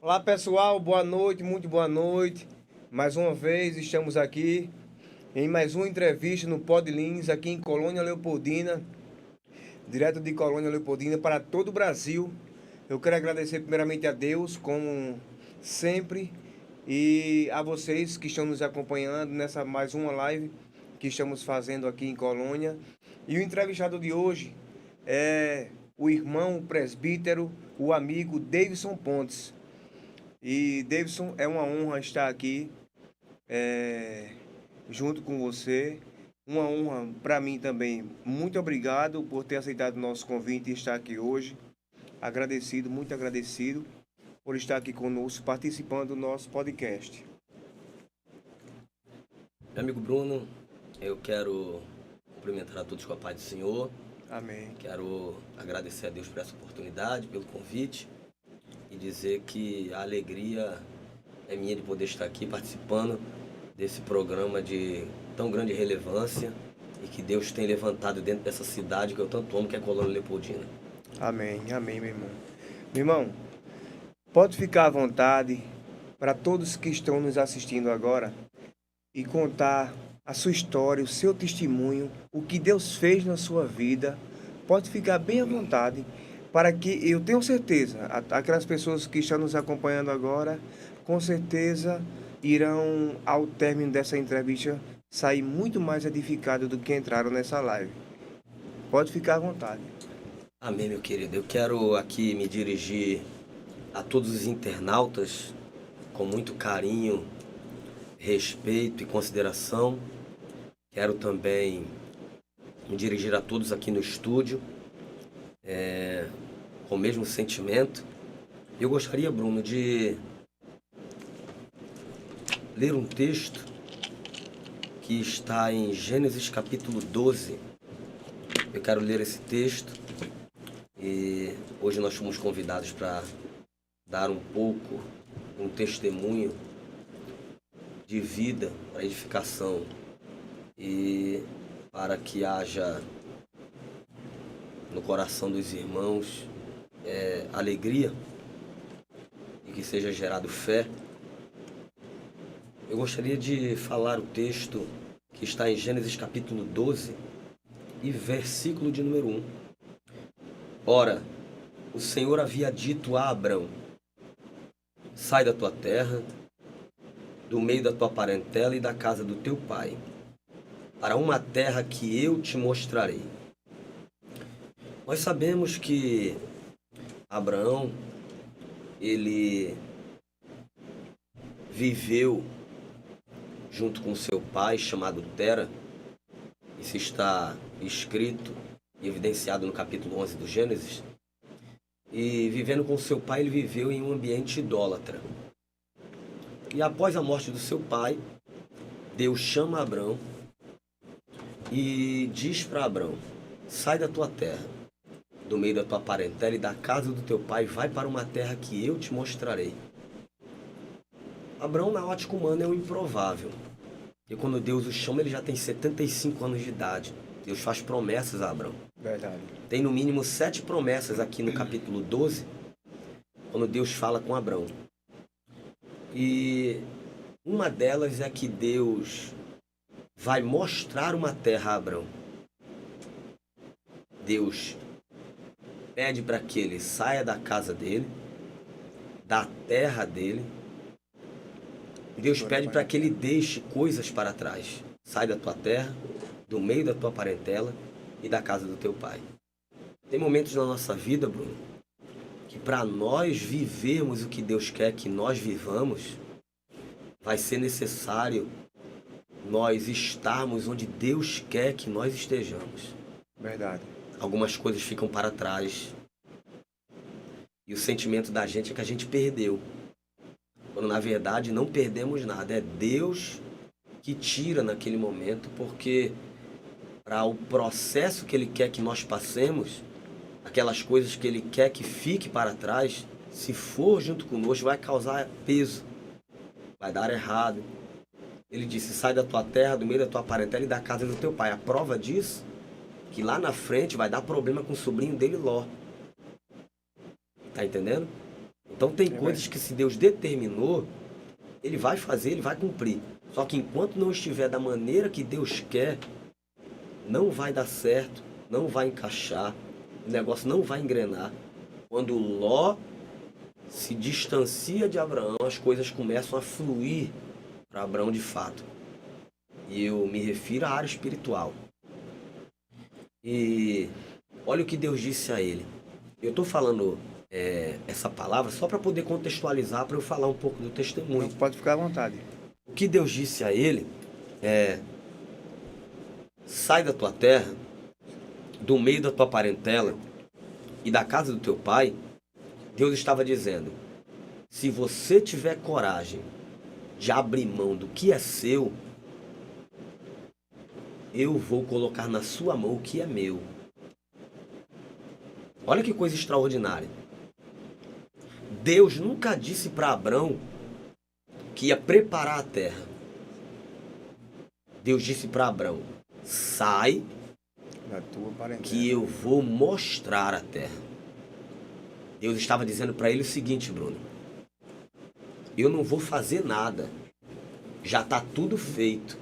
Olá pessoal, boa noite, muito boa noite. Mais uma vez estamos aqui em mais uma entrevista no Podlins, aqui em Colônia Leopoldina, direto de Colônia Leopoldina para todo o Brasil. Eu quero agradecer primeiramente a Deus, como sempre, e a vocês que estão nos acompanhando nessa mais uma live que estamos fazendo aqui em Colônia. E o entrevistado de hoje é o irmão, o presbítero, o amigo Davidson Pontes. E Davidson, é uma honra estar aqui junto com você. Uma honra para mim também. Muito obrigado por ter aceitado o nosso convite e estar aqui hoje. Agradecido, muito agradecido por estar aqui conosco, participando do nosso podcast. Meu amigo Bruno, eu quero cumprimentar a todos com a paz do Senhor. Amém. Quero agradecer a Deus por essa oportunidade, pelo convite e dizer que a alegria é minha de poder estar aqui participando desse programa de tão grande relevância e que Deus tem levantado dentro dessa cidade que eu tanto amo, que é Colônia Leopoldina. Amém, amém, meu irmão. Meu irmão, pode ficar à vontade para todos que estão nos assistindo agora e contar a sua história, o seu testemunho, o que Deus fez na sua vida. Pode ficar bem à vontade, para que eu tenho certeza, aquelas pessoas que estão nos acompanhando agora, com certeza irão, ao término dessa entrevista, sair muito mais edificados do que entraram nessa live. Pode ficar à vontade. Amém, meu querido. Eu quero aqui me dirigir a todos os internautas com muito carinho, respeito e consideração. Quero também me dirigir a todos aqui no estúdio com o mesmo sentimento. Eu gostaria, Bruno, de ler um texto que está em Gênesis capítulo 12. Eu quero ler esse texto e hoje nós fomos convidados para dar um testemunho de vida para edificação e para que haja no coração dos irmãos alegria e que seja gerado fé. Eu gostaria de falar o texto que está em Gênesis capítulo 12 e versículo de número 1. Ora, o Senhor havia dito a Abrão: sai da tua terra, do meio da tua parentela e da casa do teu pai, para uma terra que eu te mostrarei. Nós sabemos que Abraão, ele viveu junto com seu pai, chamado Tera. Isso está escrito e evidenciado no capítulo 11 do Gênesis. E vivendo com seu pai, ele viveu em um ambiente idólatra. E após a morte do seu pai, Deus chama Abrão e diz para Abrão: sai da tua terra, do meio da tua parentela e da casa do teu pai, vai para uma terra que eu te mostrarei. Abrão, na ótica humana, é o improvável. E quando Deus o chama, ele já tem 75 anos de idade. Deus faz promessas a Abrão. Verdade. Tem no mínimo 7 promessas aqui no capítulo 12, quando Deus fala com Abrão. E uma delas é que Deus vai mostrar uma terra a Abrão. Deus pede para que ele saia da casa dele, da terra dele. Deus pede para que ele deixe coisas para trás. Sai da tua terra, do meio da tua parentela e da casa do teu pai. Tem momentos na nossa vida, Bruno, que para nós vivermos o que Deus quer que nós vivamos, vai ser necessário nós estarmos onde Deus quer que nós estejamos. Verdade. Algumas coisas ficam para trás. E o sentimento da gente é que a gente perdeu. Quando na verdade não perdemos nada. É Deus que tira naquele momento, porque para o processo que Ele quer que nós passemos, aquelas coisas que Ele quer que fique para trás, se for junto conosco, vai causar peso, vai dar errado. Ele disse: sai da tua terra, do meio da tua parentela e da casa do teu pai. A prova disso, que lá na frente vai dar problema com o sobrinho dele, Ló. Tá entendendo? Então tem coisas que se Deus determinou, ele vai fazer, ele vai cumprir. Só que enquanto não estiver da maneira que Deus quer, não vai dar certo, não vai encaixar, o negócio não vai engrenar. Quando Ló se distancia de Abraão, as coisas começam a fluir para Abraão de fato. E eu me refiro à área espiritual. E olha o que Deus disse a ele. Eu estou falando essa palavra só para poder contextualizar, para eu falar um pouco do testemunho. Não, pode ficar à vontade. O que Deus disse a ele é: sai da tua terra, do meio da tua parentela e da casa do teu pai. Deus estava dizendo: se você tiver coragem de abrir mão do que é seu, eu vou colocar na sua mão o que é meu. Olha que coisa extraordinária. Deus nunca disse para Abrão que ia preparar a terra. Deus disse para Abrão: sai, Da tua parentela. que eu vou mostrar a terra. Deus estava dizendo para ele o seguinte, Bruno: eu não vou fazer nada, já está tudo feito.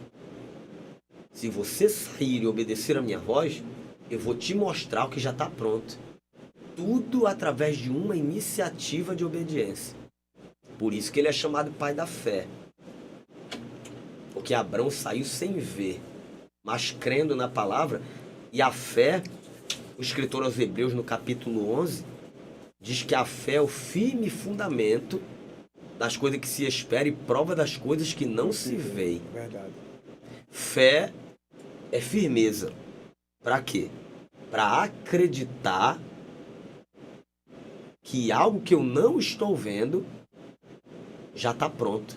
Se você sair e obedecer a minha voz, eu vou te mostrar o que já está pronto. Tudo através de uma iniciativa de obediência. Por isso que ele é chamado pai da fé. Porque Abrão saiu sem ver, mas crendo na palavra. E a fé, o escritor aos Hebreus, no capítulo 11, diz que a fé é o firme fundamento das coisas que se espera e prova das coisas que não se veem. Verdade. Fé é firmeza. Para quê? Para acreditar que algo que eu não estou vendo já está pronto.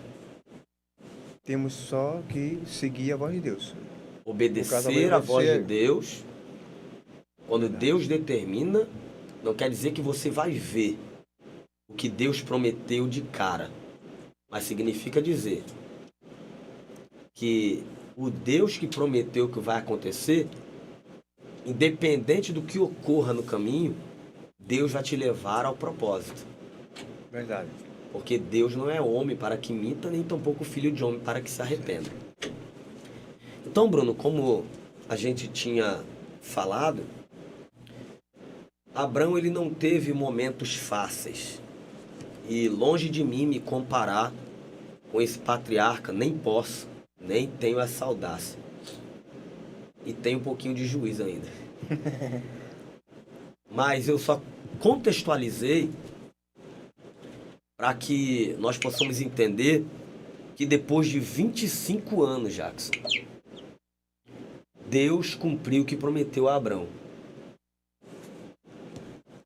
Temos só que seguir a voz de Deus. Obedecer a voz de Deus. Quando Deus determina, não quer dizer que você vai ver o que Deus prometeu de cara. Mas significa dizer que o Deus que prometeu que vai acontecer, independente do que ocorra no caminho, Deus vai te levar ao propósito. Verdade. Porque Deus não é homem para que minta, nem tampouco filho de homem para que se arrependa. Então, Bruno, como a gente tinha falado, Abrão ele não teve momentos fáceis. E longe de mim me comparar com esse patriarca, nem posso, nem tenho essa audácia. E tenho um pouquinho de juízo ainda. Mas eu só contextualizei para que nós possamos entender que depois de 25 anos, Jackson, Deus cumpriu o que prometeu a Abrão.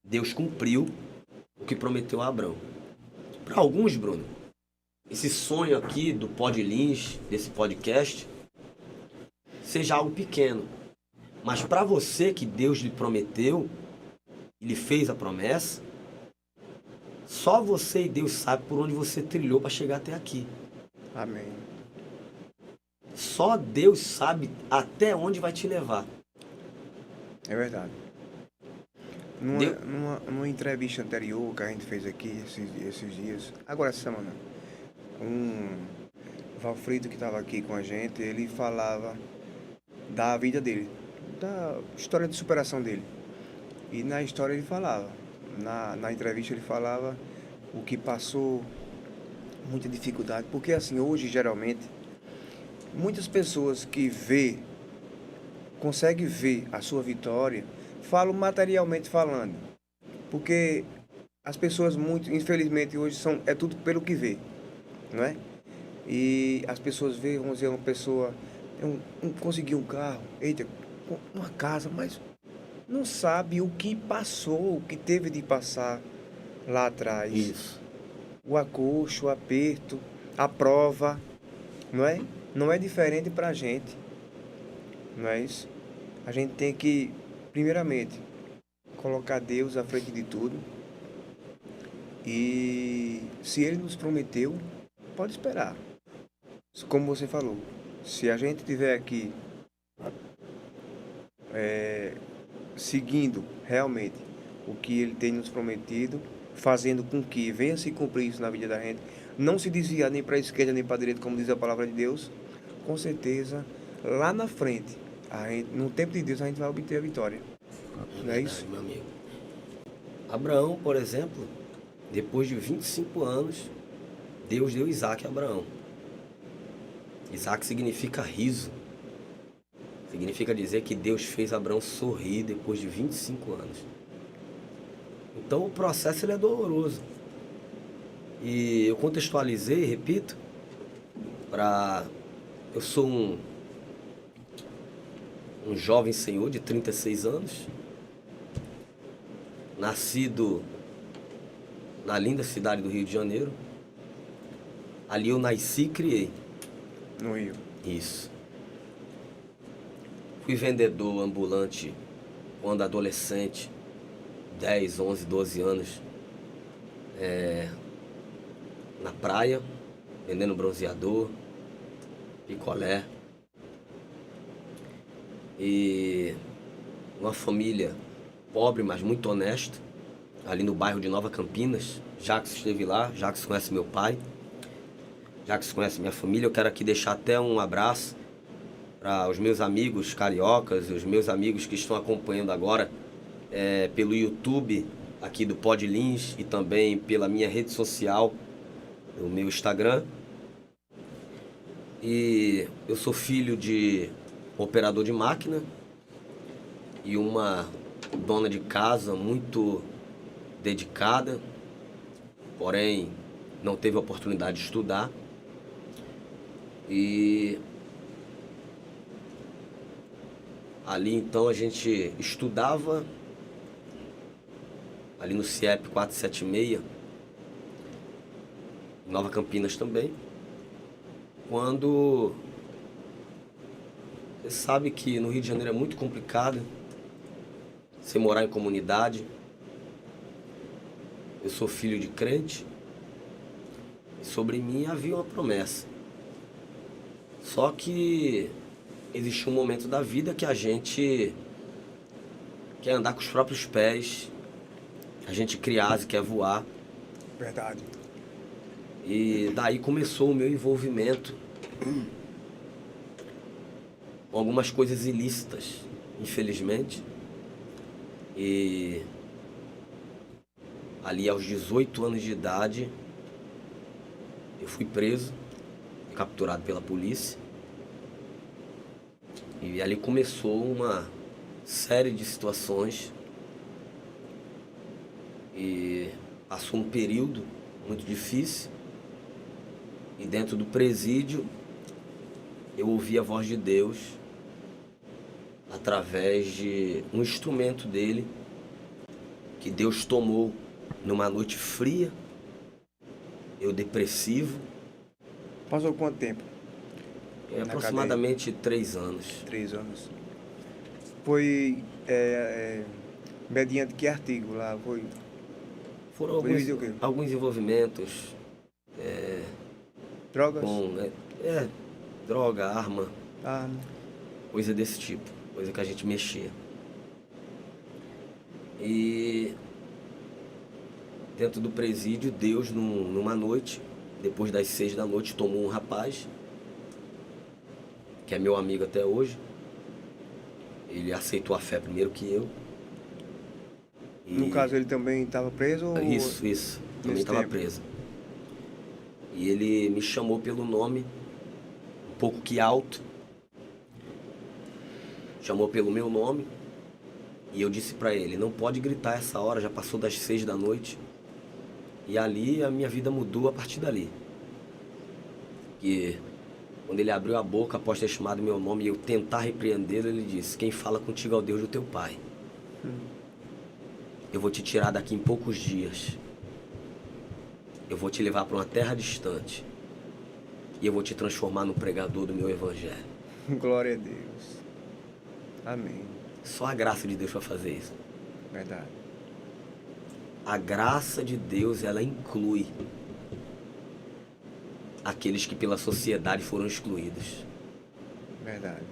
Deus cumpriu o que prometeu a Abrão. Para alguns, Bruno, esse sonho aqui do Podlins, desse podcast, seja algo pequeno. Mas para você que Deus lhe prometeu, Ele fez a promessa, só você e Deus sabe por onde você trilhou para chegar até aqui. Amém. Só Deus sabe até onde vai te levar. É verdade. Numa entrevista anterior que a gente fez aqui esses dias, agora essa semana, Valfrido que estava aqui com a gente, ele falava da vida dele, da história de superação dele. E na história ele falava, na entrevista ele falava o que passou, muita dificuldade, porque assim, hoje geralmente, muitas pessoas que conseguem ver a sua vitória, falam materialmente falando, porque as pessoas muito, infelizmente hoje é tudo pelo que vê, não é? E as pessoas veem, vamos dizer, uma pessoa conseguiu um carro, eita, uma casa, mas não sabe o que passou, o que teve de passar lá atrás. Isso. O acocho, o aperto, a prova, não é? Não é diferente pra gente, não é isso? A gente tem que, primeiramente, colocar Deus à frente de tudo. E se Ele nos prometeu, pode esperar. Como você falou, se a gente estiver aqui seguindo realmente o que Ele tem nos prometido, fazendo com que venha se cumprir isso na vida da gente, não se desviar nem para a esquerda nem para a direita, como diz a palavra de Deus, com certeza, lá na frente, no tempo de Deus, a gente vai obter a vitória. Não é isso? Meu amigo. Abraão, por exemplo, depois de 25 anos, Deus deu Isaac a Abraão. Isaac significa riso. Significa dizer que Deus fez Abraão sorrir depois de 25 anos. Então o processo ele é doloroso. E eu contextualizei, repito, eu sou um jovem senhor de 36 anos, nascido na linda cidade do Rio de Janeiro. Ali eu nasci e criei. No Rio. Isso. Fui vendedor ambulante quando adolescente, 10, 11, 12 anos, na praia, vendendo bronzeador, picolé. E uma família pobre, mas muito honesta, ali no bairro de Nova Campinas. Jacques esteve lá, Jacques conhece meu pai, Jacques conhece minha família. Eu quero aqui deixar até um abraço para os meus amigos cariocas e os meus amigos que estão acompanhando agora pelo YouTube aqui do Pod Lins e também pela minha rede social, o meu Instagram. E eu sou filho de um operador de máquina e uma dona de casa muito dedicada, porém não teve a oportunidade de estudar. E ali então a gente estudava ali no CIEP 476, em Nova Campinas também. Quando você sabe que no Rio de Janeiro é muito complicado você morar em comunidade. Eu sou filho de crente e sobre mim havia uma promessa. Só que existe um momento da vida que a gente quer andar com os próprios pés, a gente cria asa e quer voar. Verdade. E daí começou o meu envolvimento com algumas coisas ilícitas, infelizmente. E ali aos 18 anos de idade eu fui preso, capturado pela polícia. E ali começou uma série de situações. E passou um período muito difícil. E dentro do presídio eu ouvi a voz de Deus através de um instrumento dele que Deus tomou numa noite fria, eu depressivo. Passou quanto tempo? Aproximadamente 3 anos. 3 anos. Foi mediante que artigo lá? Foram alguns envolvimentos drogas? com droga, arma, coisa desse tipo, coisa que a gente mexia. E dentro do presídio, Deus numa noite, depois das 6 da noite, tomou um rapaz que é meu amigo até hoje. Ele aceitou a fé primeiro que eu. E no caso, ele também estava preso? Isso. Também estava preso. E ele me chamou pelo nome, um pouco que alto. Chamou pelo meu nome. E eu disse para ele, não pode gritar essa hora, já passou das 6 da noite. E ali a minha vida mudou a partir dali. E quando ele abriu a boca após ter chamado meu nome e eu tentar repreendê-lo, ele disse, quem fala contigo é o Deus do teu pai. Eu vou te tirar daqui em poucos dias. Eu vou te levar para uma terra distante. E eu vou te transformar no pregador do meu evangelho. Glória a Deus. Amém. Só a graça de Deus para fazer isso. Verdade. A graça de Deus, ela inclui aqueles que pela sociedade foram excluídos. Verdade.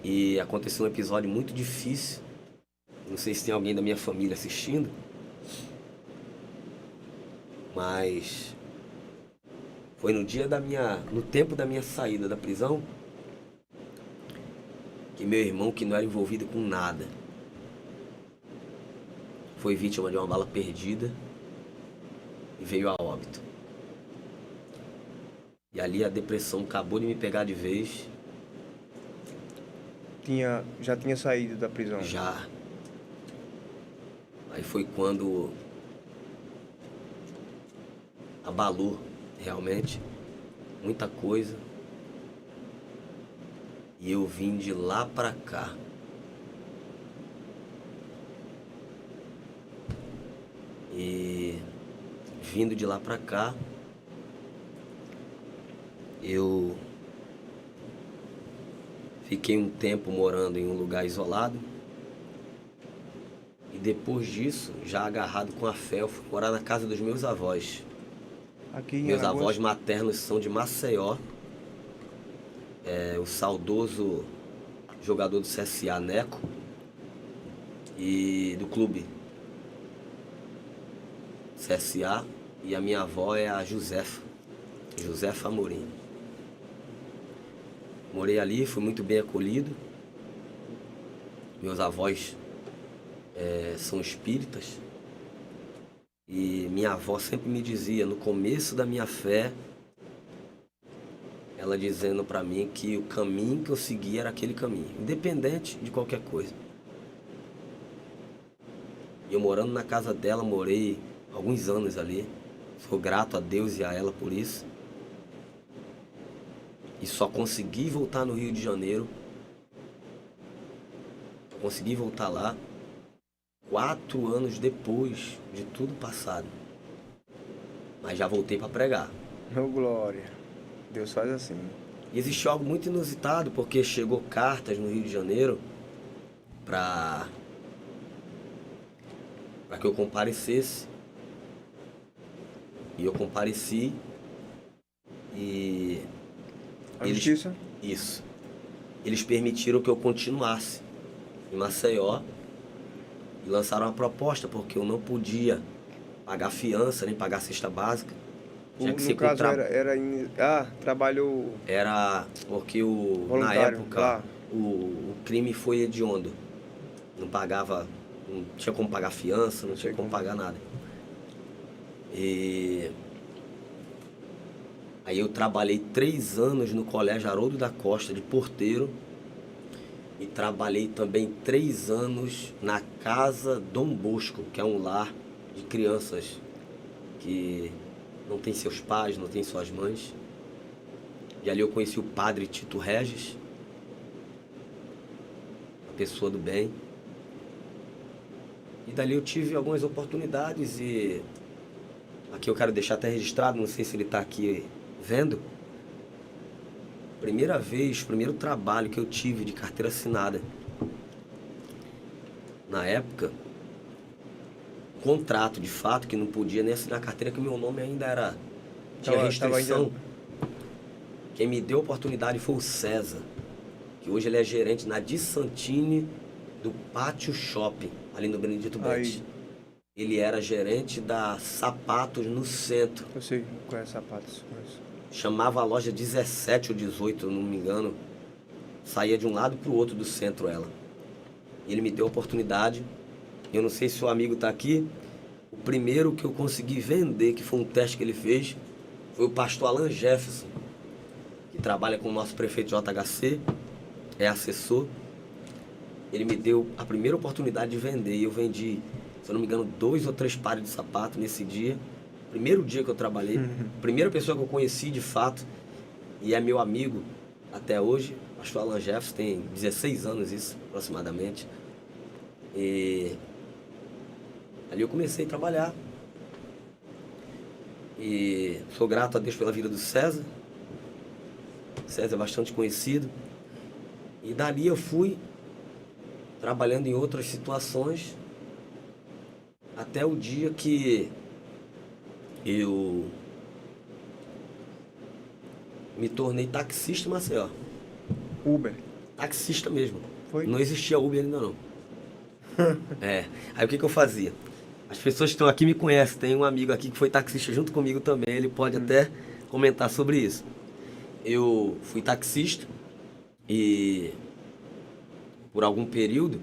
E aconteceu um episódio muito difícil Não sei se tem alguém da minha família assistindo, mas foi no tempo da minha saída da prisão, que meu irmão, que não era envolvido com nada, foi vítima de uma bala perdida e veio a óbito. E ali a depressão acabou de me pegar de vez. Já tinha saído da prisão? Já. Aí foi quando abalou realmente muita coisa. E eu vim de lá pra cá. E vindo de lá pra cá, eu fiquei um tempo morando em um lugar isolado. E depois disso, já agarrado com a fé, eu fui morar na casa dos meus avós. Aqui em Meus Alagoas? avós maternos são de Maceió. O saudoso jogador do CSA, Neco, e do clube CSA. E a minha avó é a Josefa Amorim. Morei ali, fui muito bem acolhido. Meus avós são espíritas. E minha avó sempre me dizia, no começo da minha fé, ela dizendo pra mim que o caminho que eu seguia era aquele caminho, independente de qualquer coisa. E eu morando na casa dela, morei alguns anos ali. Sou grato a Deus e a ela por isso. E só consegui voltar no Rio de Janeiro. Consegui voltar lá 4 anos depois de tudo passado. Mas já voltei para pregar. Oh, glória. Deus faz assim. E existiu algo muito inusitado, porque chegou cartas no Rio de Janeiro para que eu comparecesse. E eu compareci. E A justiça? Isso. Eles permitiram que eu continuasse em Maceió e lançaram uma proposta, porque eu não podia pagar fiança, nem pagar cesta básica. Tinha que No ser caso trabalho Era porque na voluntário, época lá. o crime foi hediondo. Não pagava, não tinha como pagar fiança, não tinha como pagar nada. E aí eu trabalhei 3 anos no Colégio Haroldo da Costa de porteiro. E trabalhei também 3 anos na Casa Dom Bosco, que é um lar de crianças que não tem seus pais, não tem suas mães. E ali eu conheci o padre Tito Regis, uma pessoa do bem. E dali eu tive algumas oportunidades e aqui eu quero deixar até registrado, não sei se ele está aqui vendo. Primeiro trabalho que eu tive de carteira assinada. Na época, contrato de fato, que não podia nem assinar a carteira, que o meu nome ainda tinha restrição. Quem me deu a oportunidade foi o César, que hoje ele é gerente na Di Santini do Pátio Shopping, ali no Benedito Bentes. Ele era gerente da Sapatos no centro. Eu sei qual é Sapatos. Chamava a loja 17 ou 18, não me engano. Saía de um lado para o outro do centro ela. E ele me deu a oportunidade. Eu não sei se o amigo está aqui. O primeiro que eu consegui vender, que foi um teste que ele fez, foi o pastor Alan Jefferson, que trabalha com o nosso prefeito JHC, é assessor. Ele me deu a primeira oportunidade de vender e eu vendi, se eu não me engano, 2 ou 3 pares de sapato nesse dia. Primeiro dia que eu trabalhei, primeira pessoa que eu conheci de fato, e é meu amigo até hoje, pastor Alan Jefferson, tem 16 anos isso, aproximadamente. E ali eu comecei a trabalhar. E sou grato a Deus pela vida do César. César é bastante conhecido. E dali eu fui trabalhando em outras situações, até o dia que eu me tornei taxista em Maceió. Uber? Taxista mesmo. Foi? Não existia Uber ainda não. É. Aí o que eu fazia? As pessoas que estão aqui me conhecem. Tem um amigo aqui que foi taxista junto comigo também. Ele pode até comentar sobre isso. Eu fui taxista e por algum período,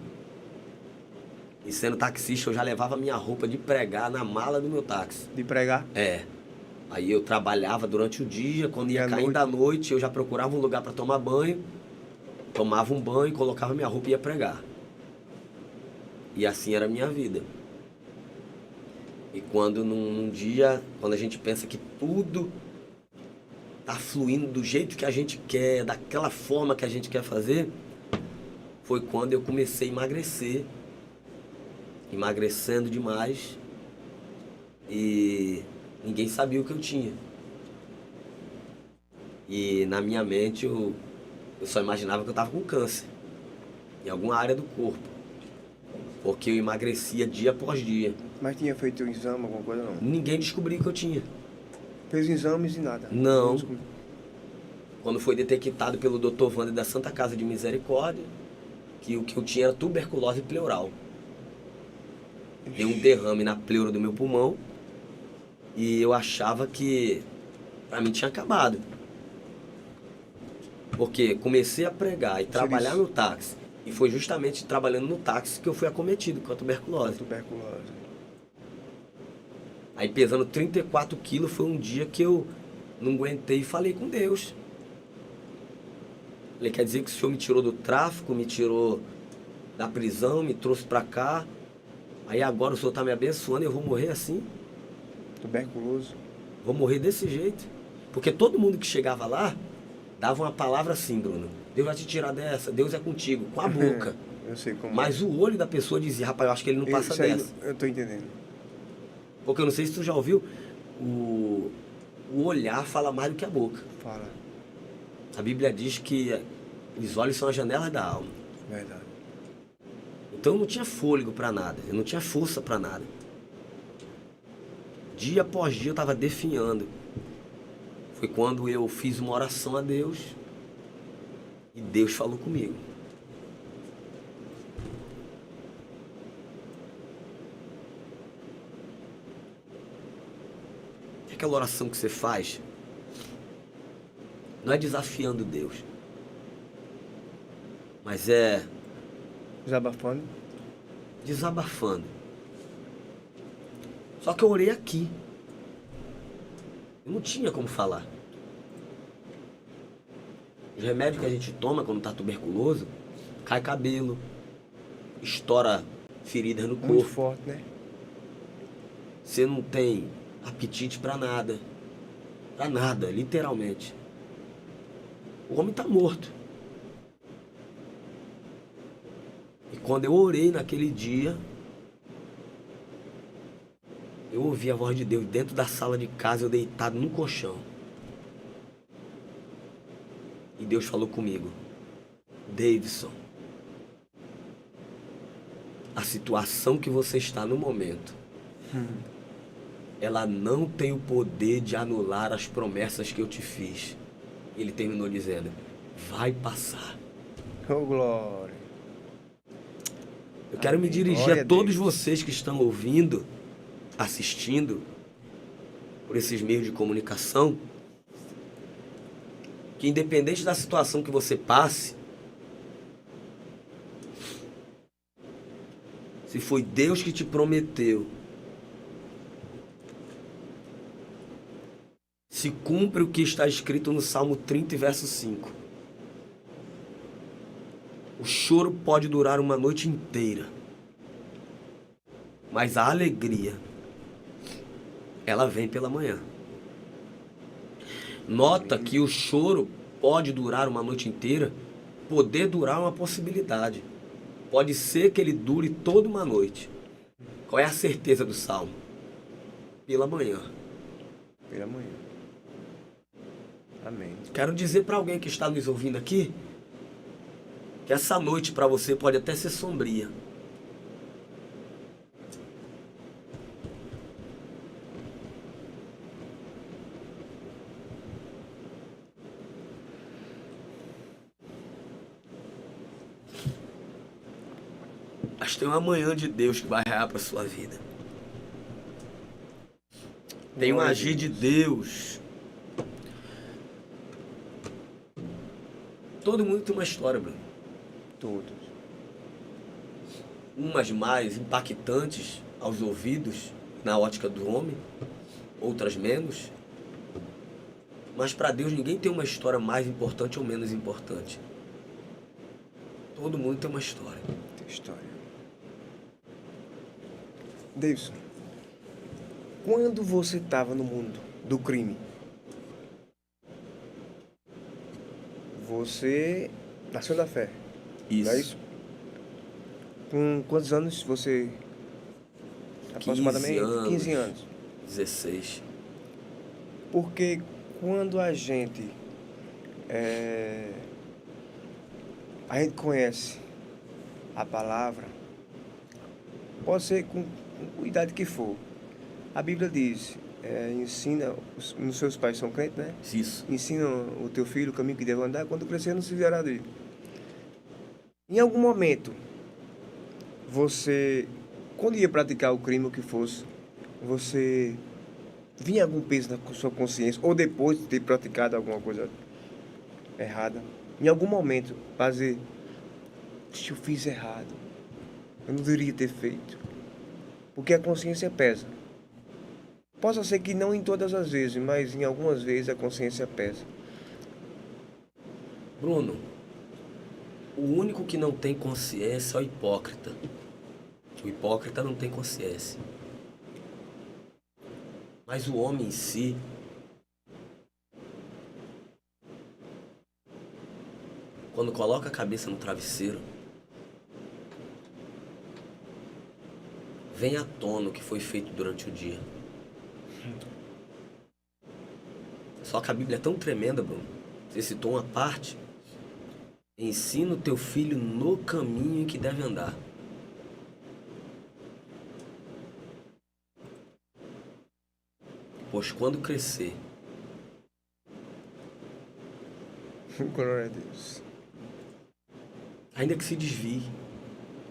e sendo taxista, eu já levava minha roupa de pregar na mala do meu táxi. De pregar. É. Aí eu trabalhava durante o dia, quando ia à caindo noite? à noite, eu já procurava um lugar para tomar banho, tomava um banho, colocava minha roupa e ia pregar. E assim era a minha vida. E quando num dia, quando a gente pensa que tudo tá fluindo do jeito que a gente quer, daquela forma que a gente quer fazer, foi quando eu comecei a emagrecer. Emagrecendo demais. E ninguém sabia o que eu tinha. E na minha mente eu só imaginava que eu estava com câncer. Em alguma área do corpo. Porque eu emagrecia dia após dia. Mas tinha feito um exame, alguma coisa não? Ninguém descobriu o que eu tinha. Fez exames e nada? Não. Quando foi detectado pelo Dr. Wander da Santa Casa de Misericórdia, que o que eu tinha era tuberculose pleural. Deu um derrame na pleura do meu pulmão e eu achava que pra mim tinha acabado. Porque comecei a pregar e trabalhar no táxi. E foi justamente trabalhando no táxi que eu fui acometido com a tuberculose. Tuberculose. Aí pesando 34 quilos foi um dia que eu não aguentei e falei com Deus. Falei, quer dizer que o Senhor me tirou do tráfico, me tirou da prisão, me trouxe pra cá. Aí agora o Senhor tá me abençoando e eu vou morrer assim? Tuberculoso. Vou morrer desse jeito? Porque todo mundo que chegava lá dava uma palavra assim, Bruno. Deus vai te tirar dessa, Deus é contigo, com a boca. Eu sei como. Mas o olho da pessoa dizia, rapaz, eu acho que ele não passa Isso aí, dessa. eu tô entendendo. Porque eu não sei se tu já ouviu, o olhar fala mais do que a boca. Fala. A Bíblia diz que os olhos são as janelas da alma. Verdade. Então eu não tinha fôlego para nada, eu não tinha força para nada. Dia após dia eu estava definhando. Foi quando eu fiz uma oração a Deus e Deus falou comigo. Aquela oração que você faz não é desafiando Deus, mas é Desabafando. desabafando. Só que eu orei aqui. Eu não tinha como falar. Os remédios que a gente toma quando tá tuberculoso, cai cabelo, estoura feridas no Muito corpo. forte, né? Você não tem apetite pra nada. Pra nada, literalmente. O homem tá morto. E quando eu orei naquele dia, eu ouvi a voz de Deus dentro da sala de casa, eu deitado no colchão. E Deus falou comigo, Davidson, a situação que você está no momento, ela não tem o poder de anular as promessas que eu te fiz. Ele terminou dizendo, vai passar. Oh, glória. Eu quero me dirigir Glória a todos Deus. vocês que estão ouvindo, assistindo, por esses meios de comunicação, que independente da situação que você passe, se foi Deus que te prometeu, se cumpre o que está escrito no Salmo 30, verso 5. O choro pode durar uma noite inteira, mas a alegria, ela vem pela manhã. Nota que o choro pode durar uma noite inteira, poder durar uma possibilidade. Pode ser que ele dure toda uma noite. Qual é a certeza do Salmo? Pela manhã. Pela manhã. Amém. Quero dizer para alguém que está nos ouvindo aqui, que essa noite para você pode até ser sombria. mas tem um amanhã de Deus que vai raiar para sua vida. Tem um agir de Deus. Todo mundo tem uma história, Bruno. Todos. Umas mais impactantes aos ouvidos, na ótica do homem, outras menos. Mas para Deus ninguém tem uma história mais importante ou menos importante. Todo mundo tem uma história. Tem história. Davidson, quando você estava no mundo do crime, você nasceu da fé, não é isso? Com quantos anos você... Aproximadamente 15 anos. 16. Porque quando a gente conhece a palavra, pode ser com a idade que for. A Bíblia diz, ensina, os seus pais são crentes, né? Isso. Ensina o teu filho o caminho que deve andar, quando crescer não se desviará dele. Em algum momento, você, quando ia praticar o crime ou o que fosse, você vinha algum peso na sua consciência, ou depois de ter praticado alguma coisa errada, em algum momento, fazer, eu fiz errado, eu não deveria ter feito, porque a consciência pesa. Possa ser que não em todas as vezes, mas em algumas vezes a consciência pesa. Bruno, o único que não tem consciência é o hipócrita. O hipócrita não tem consciência. Mas o homem em si, quando coloca a cabeça no travesseiro, vem à tona o que foi feito durante o dia. Só que a Bíblia é tão tremenda, Bruno. Você citou uma parte. Ensina o teu filho no caminho em que deve andar. Pois quando crescer, Glória a Deus. ainda que se desvie,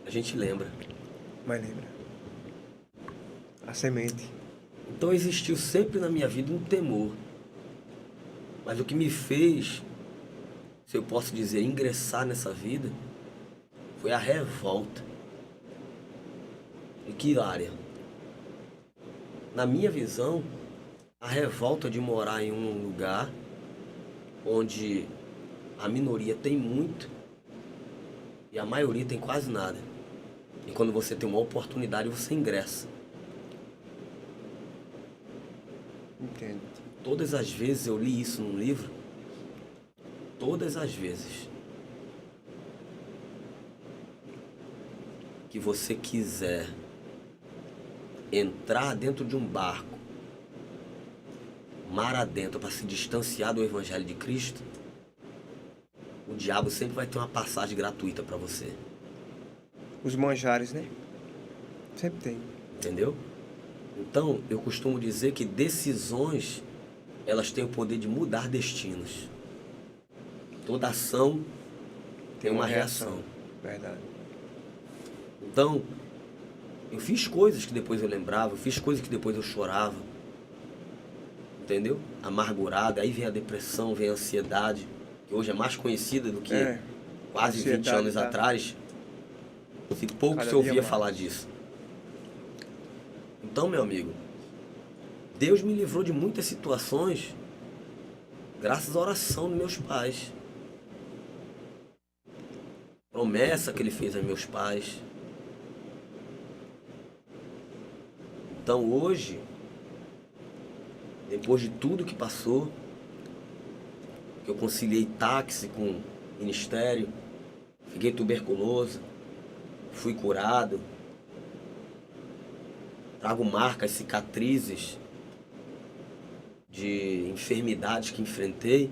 a gente lembra. Mas lembra, a semente. Então existiu sempre na minha vida um temor. Mas o que me fez, se eu posso dizer, ingressar nessa vida, foi a revolta. Em que área? Na minha visão, a revolta de morar em um lugar onde a minoria tem muito e a maioria tem quase nada. E quando você tem uma oportunidade, você ingressa. Entendo. Todas as vezes eu li isso num livro, todas as vezes que você quiser entrar dentro de um barco, mar adentro, para se distanciar do Evangelho de Cristo, o diabo sempre vai ter uma passagem gratuita para você. Os manjares, né? Sempre tem. Entendeu? Então, eu costumo dizer que decisões, elas têm o poder de mudar destinos. Toda ação tem uma reação. Verdade. Então, eu fiz coisas que depois eu lembrava, eu fiz coisas que depois eu chorava. Entendeu? Amargurado, aí vem a depressão, vem a ansiedade, que hoje é mais conhecida do que quase 20 anos atrás. Se pouco se ouvia falar disso. Então, meu amigo, Deus me livrou de muitas situações graças à oração dos meus pais. Promessa que Ele fez aos meus pais. Então, hoje, depois de tudo que passou, que eu conciliei táxi com ministério, fiquei tuberculoso, fui curado, trago marcas, cicatrizes de enfermidades que enfrentei.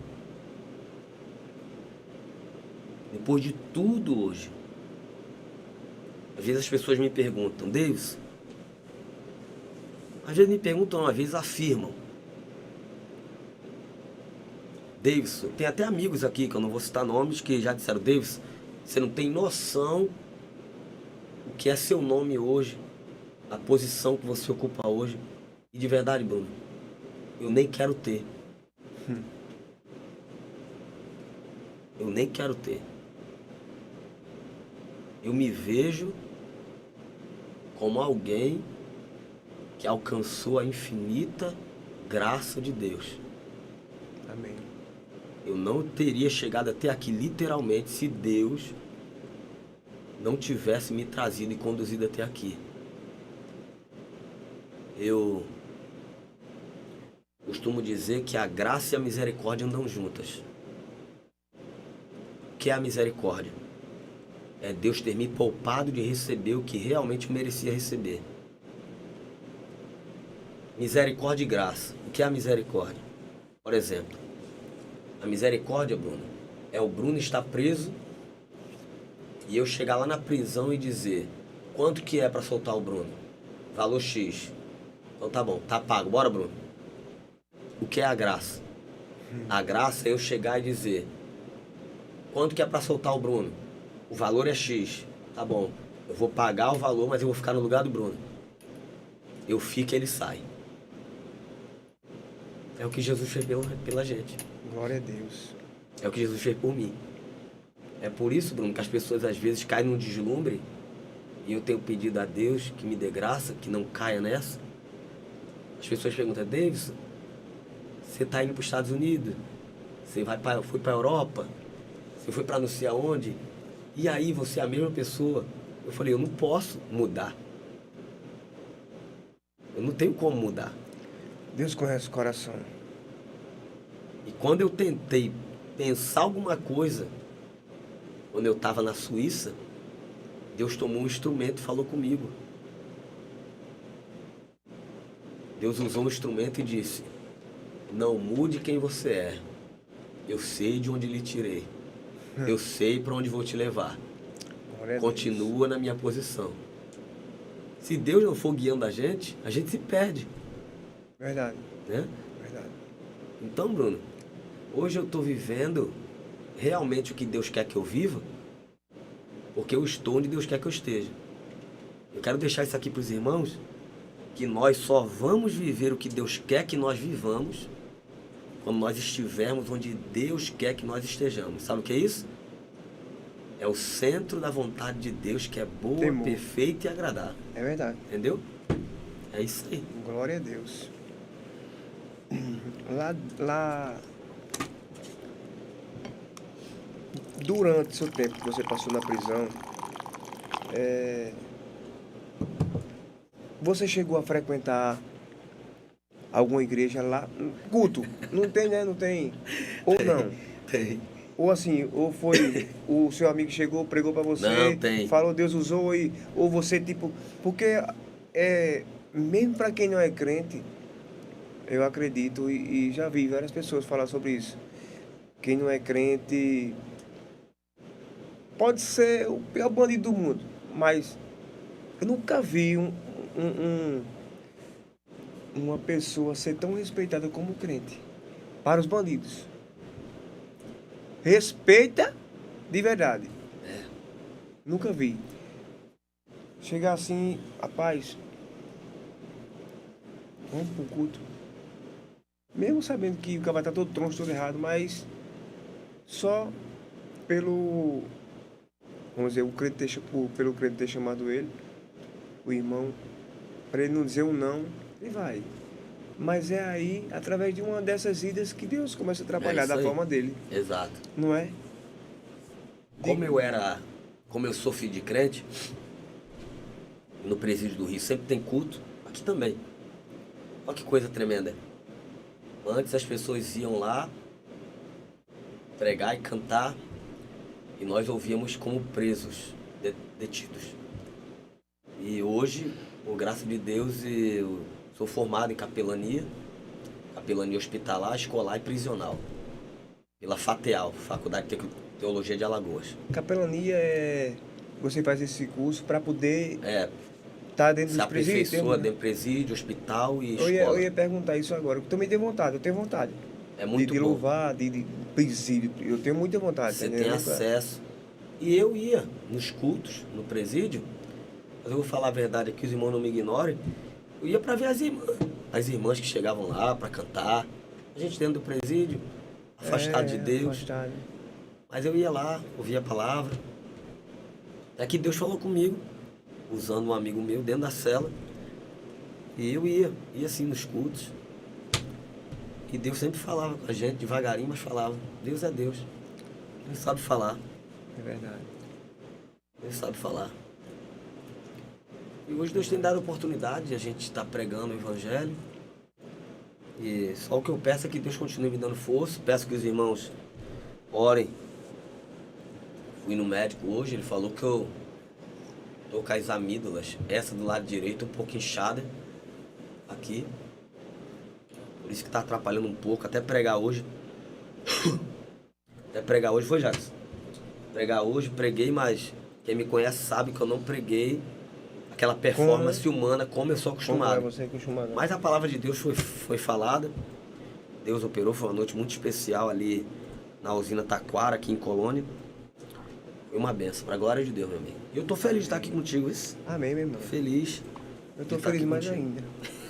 Depois de tudo hoje, às vezes as pessoas me perguntam, Deus, às vezes me perguntam, às vezes afirmam, Davis, tem até amigos aqui, que eu não vou citar nomes, que já disseram, Davis, você não tem noção o que é seu nome hoje, a posição que você ocupa hoje. E de verdade, Bruno, eu nem quero ter. Eu nem quero ter. Eu me vejo como alguém que alcançou a infinita graça de Deus. Amém. Eu não teria chegado até aqui literalmente se Deus não tivesse me trazido e conduzido até aqui. Eu costumo dizer que a graça e a misericórdia andam juntas. O que é a misericórdia? É Deus ter me poupado de receber o que realmente eu merecia receber. Misericórdia e graça. O que é a misericórdia? Por exemplo, a misericórdia, Bruno, é o Bruno estar preso e eu chegar lá na prisão e dizer: quanto que é para soltar o Bruno? Valor X. Então tá bom, tá pago. Bora, Bruno. O que é a graça? A graça é eu chegar e dizer: quanto que é para soltar o Bruno? O valor é X. Tá bom, eu vou pagar o valor, mas eu vou ficar no lugar do Bruno. Eu fico e ele sai. É o que Jesus fez pela gente. Glória a Deus. É o que Jesus fez por mim. É por isso, Bruno, que as pessoas às vezes caem num deslumbre. E eu tenho pedido a Deus que me dê graça, que não caia nessa. As pessoas perguntam: Davidson, você está indo para os Estados Unidos? Você foi para a Europa? Você foi para não sei aonde? E aí, você é a mesma pessoa? Eu falei: eu não posso mudar. Eu não tenho como mudar. Deus conhece o coração. E quando eu tentei pensar alguma coisa, quando eu estava na Suíça, Deus tomou um instrumento e falou comigo. Deus usou um instrumento e disse: não mude quem você é. Eu sei de onde lhe tirei. Eu sei para onde vou te levar. Continua na minha posição. Se Deus não for guiando a gente se perde. Verdade. Né? Verdade. Então, Bruno, hoje eu estou vivendo realmente o que Deus quer que eu viva, porque eu estou onde Deus quer que eu esteja. Eu quero deixar isso aqui para os irmãos, que nós só vamos viver o que Deus quer que nós vivamos quando nós estivermos onde Deus quer que nós estejamos. Sabe o que é isso? É o centro da vontade de Deus, que é boa, Temor. perfeita e agradável. É verdade. Entendeu? É isso aí. Glória a Deus. Lá durante o seu tempo que você passou na prisão, você chegou a frequentar alguma igreja lá? Culto? Não tem, né? Não tem? Ou não? Tem. Ou assim, ou foi o seu amigo chegou, pregou pra você, Não, tem. falou, Deus usou, ou você tipo... Porque mesmo pra quem não é crente, eu acredito e já vi várias pessoas falar sobre isso. Quem não é crente pode ser o pior bandido do mundo, mas eu nunca vi uma pessoa ser tão respeitada como crente para os bandidos. Respeita de verdade. Nunca vi. Chegar assim, rapaz, vamos pro culto. Mesmo sabendo que o cara vai estar todo troncho, todo errado, mas só pelo, vamos dizer, pelo crente ter chamado ele, o irmão, para ele não dizer um não, ele vai. Mas é aí, através de uma dessas idas, que Deus começa a trabalhar da forma dele. Exato. Não é? Como eu sou filho de crente, no presídio do Rio sempre tem culto, aqui também. Olha que coisa tremenda. Antes as pessoas iam lá pregar e cantar e nós ouvíamos como presos, detidos. E hoje, por graça de Deus, eu sou formado em capelania hospitalar, escolar e prisional, pela FATEAL, Faculdade de Teologia de Alagoas. Capelania você faz esse curso para poder estar dentro se dos presídios? aperfeiçoa dentro do presídio, hospital e escola. Eu ia perguntar isso agora, eu também tenho vontade, eu tenho vontade. É muito de bom. louvar, de presídio, eu tenho muita vontade. Você tem acesso. E eu ia nos cultos, no presídio, mas eu vou falar a verdade aqui, os irmãos não me ignorem. Eu ia para ver as irmãs que chegavam lá para cantar. A gente dentro do presídio, afastado de Deus. Afastado. Mas eu ia lá, ouvia a palavra. É que Deus falou comigo, usando um amigo meu dentro da cela. E eu ia assim nos cultos. E Deus sempre falava com a gente, devagarinho, mas falava. Deus é Deus. Ele sabe falar. É verdade. Ele sabe falar. E hoje Deus tem dado a oportunidade de a gente estar pregando o Evangelho. E só o que eu peço é que Deus continue me dando força. Peço que os irmãos orem. Fui no médico hoje, ele falou que eu tô com as amígdalas, essa do lado direito um pouco inchada aqui. Por isso que tá atrapalhando um pouco, até pregar hoje. Foi, Jackson? Pregar hoje, preguei, mas quem me conhece sabe que eu não preguei aquela performance humana como eu sou acostumado. Como é você acostumado. Mas a palavra de Deus foi falada. Deus operou, foi uma noite muito especial ali na usina Taquara, aqui em Colônia. Foi uma benção, para a glória de Deus, meu amigo. E eu tô feliz de estar aqui contigo, isso. Amém, meu irmão. Feliz. Eu tô de estar feliz aqui mais contigo.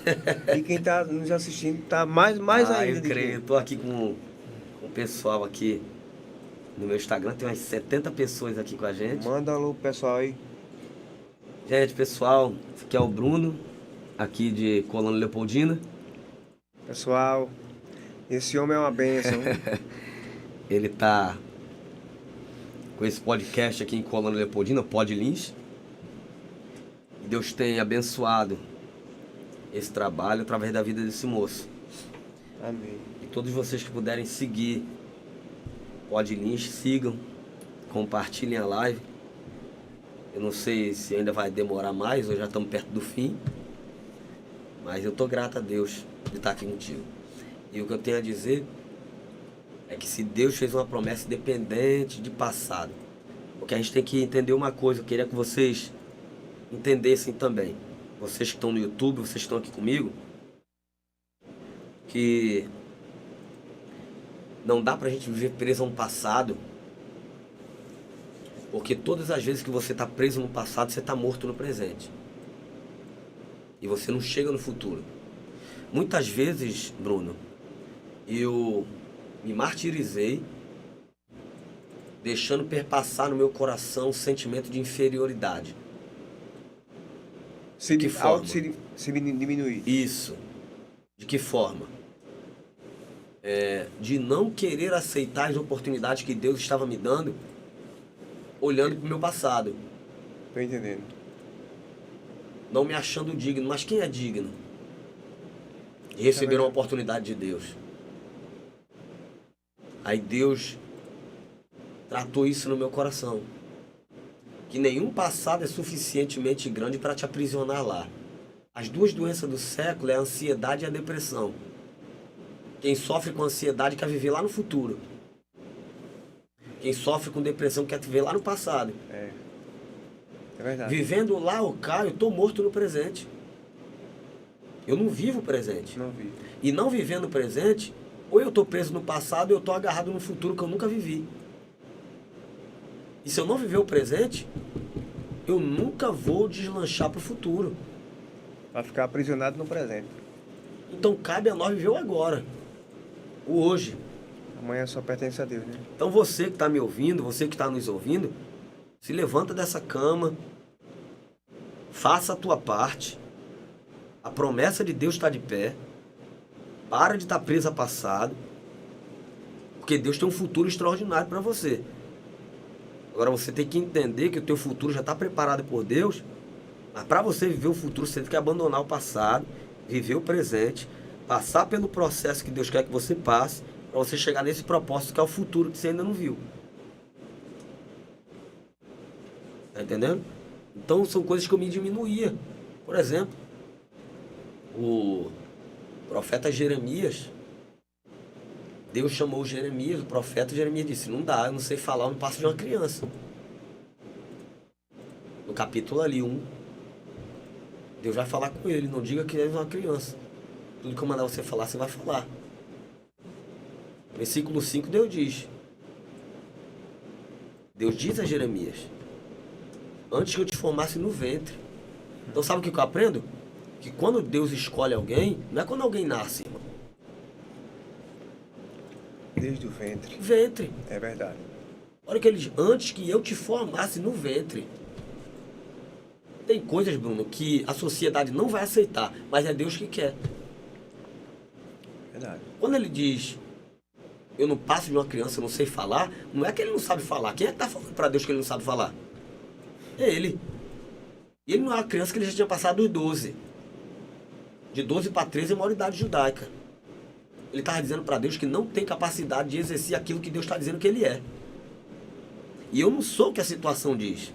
ainda. E quem tá nos assistindo tá mais ainda. Eu creio. Eu tô aqui com o pessoal aqui no meu Instagram. Tem umas 70 pessoas aqui com a gente. Manda alô pro pessoal aí. Gente, pessoal, esse aqui é o Bruno, aqui de Colônia Leopoldina. Pessoal, esse homem é uma bênção. Ele tá com esse podcast aqui em Colônia Leopoldina, Pod Lins. E Deus tem abençoado esse trabalho através da vida desse moço. Amém. E todos vocês que puderem seguir Pod Lins, sigam, compartilhem a live. Eu não sei se ainda vai demorar mais, ou já estamos perto do fim. Mas eu tô grato a Deus de estar aqui contigo. E o que eu tenho a dizer é que se Deus fez uma promessa independente de passado, porque a gente tem que entender uma coisa, eu queria que vocês entendessem também, vocês que estão no YouTube, vocês que estão aqui comigo, que não dá pra gente viver preso a um passado, porque todas as vezes que você está preso no passado, você está morto no presente. E você não chega no futuro. Muitas vezes, Bruno, eu me martirizei, deixando perpassar no meu coração um sentimento de inferioridade. Se que forma? se diminuir. Isso. De que forma? De não querer aceitar as oportunidades que Deus estava me dando, olhando para o meu passado. Tô entendendo. Não me achando digno. Mas quem é digno de receber uma oportunidade de Deus? Aí Deus tratou isso no meu coração. Que nenhum passado é suficientemente grande para te aprisionar lá. As duas doenças do século é a ansiedade e a depressão. Quem sofre com ansiedade quer viver lá no futuro. Quem sofre com depressão quer viver lá no passado. É verdade. Vivendo lá, eu tô morto no presente. Eu não vivo o presente. Não vi. E não vivendo o presente, ou eu tô preso no passado, ou eu tô agarrado no futuro que eu nunca vivi. E se eu não viver o presente, eu nunca vou deslanchar pro futuro. Vai ficar aprisionado no presente. Então cabe a nós viver o agora. O hoje. Amanhã só pertence a Deus, né? Então você que está me ouvindo, você que está nos ouvindo, se levanta dessa cama, faça a tua parte, a promessa de Deus está de pé, para de estar preso a passado, porque Deus tem um futuro extraordinário para você. Agora você tem que entender que o teu futuro já está preparado por Deus, mas para você viver o futuro você tem que abandonar o passado, viver o presente, passar pelo processo que Deus quer que você passe, para você chegar nesse propósito que é o futuro que você ainda não viu. Tá entendendo? Então são coisas que eu me diminuía. Por exemplo, o profeta Jeremias, Deus chamou Jeremias, o profeta Jeremias disse, não dá, eu não sei falar, eu não passo de uma criança. No capítulo ali 1, Deus vai falar com ele, não diga que é uma criança. Tudo que eu mandar você falar, você vai falar. Versículo 5, Deus diz a Jeremias, antes que eu te formasse no ventre, Então sabe o que eu aprendo? Que quando Deus escolhe alguém, não é quando alguém nasce, irmão. Desde o ventre. Ventre. É verdade. Olha que ele diz, antes que eu te formasse no ventre. Tem coisas, Bruno, que a sociedade não vai aceitar, mas é Deus que quer. Verdade. Quando ele diz, eu não passo de uma criança, eu não sei falar, não é que ele não sabe falar. Quem é que está falando para Deus que ele não sabe falar? É ele. E ele não é uma criança que ele já tinha passado dos 12. De 12 para 13 é uma idade judaica. Ele estava dizendo para Deus que não tem capacidade de exercer aquilo que Deus está dizendo que ele é. E eu não sou o que a situação diz.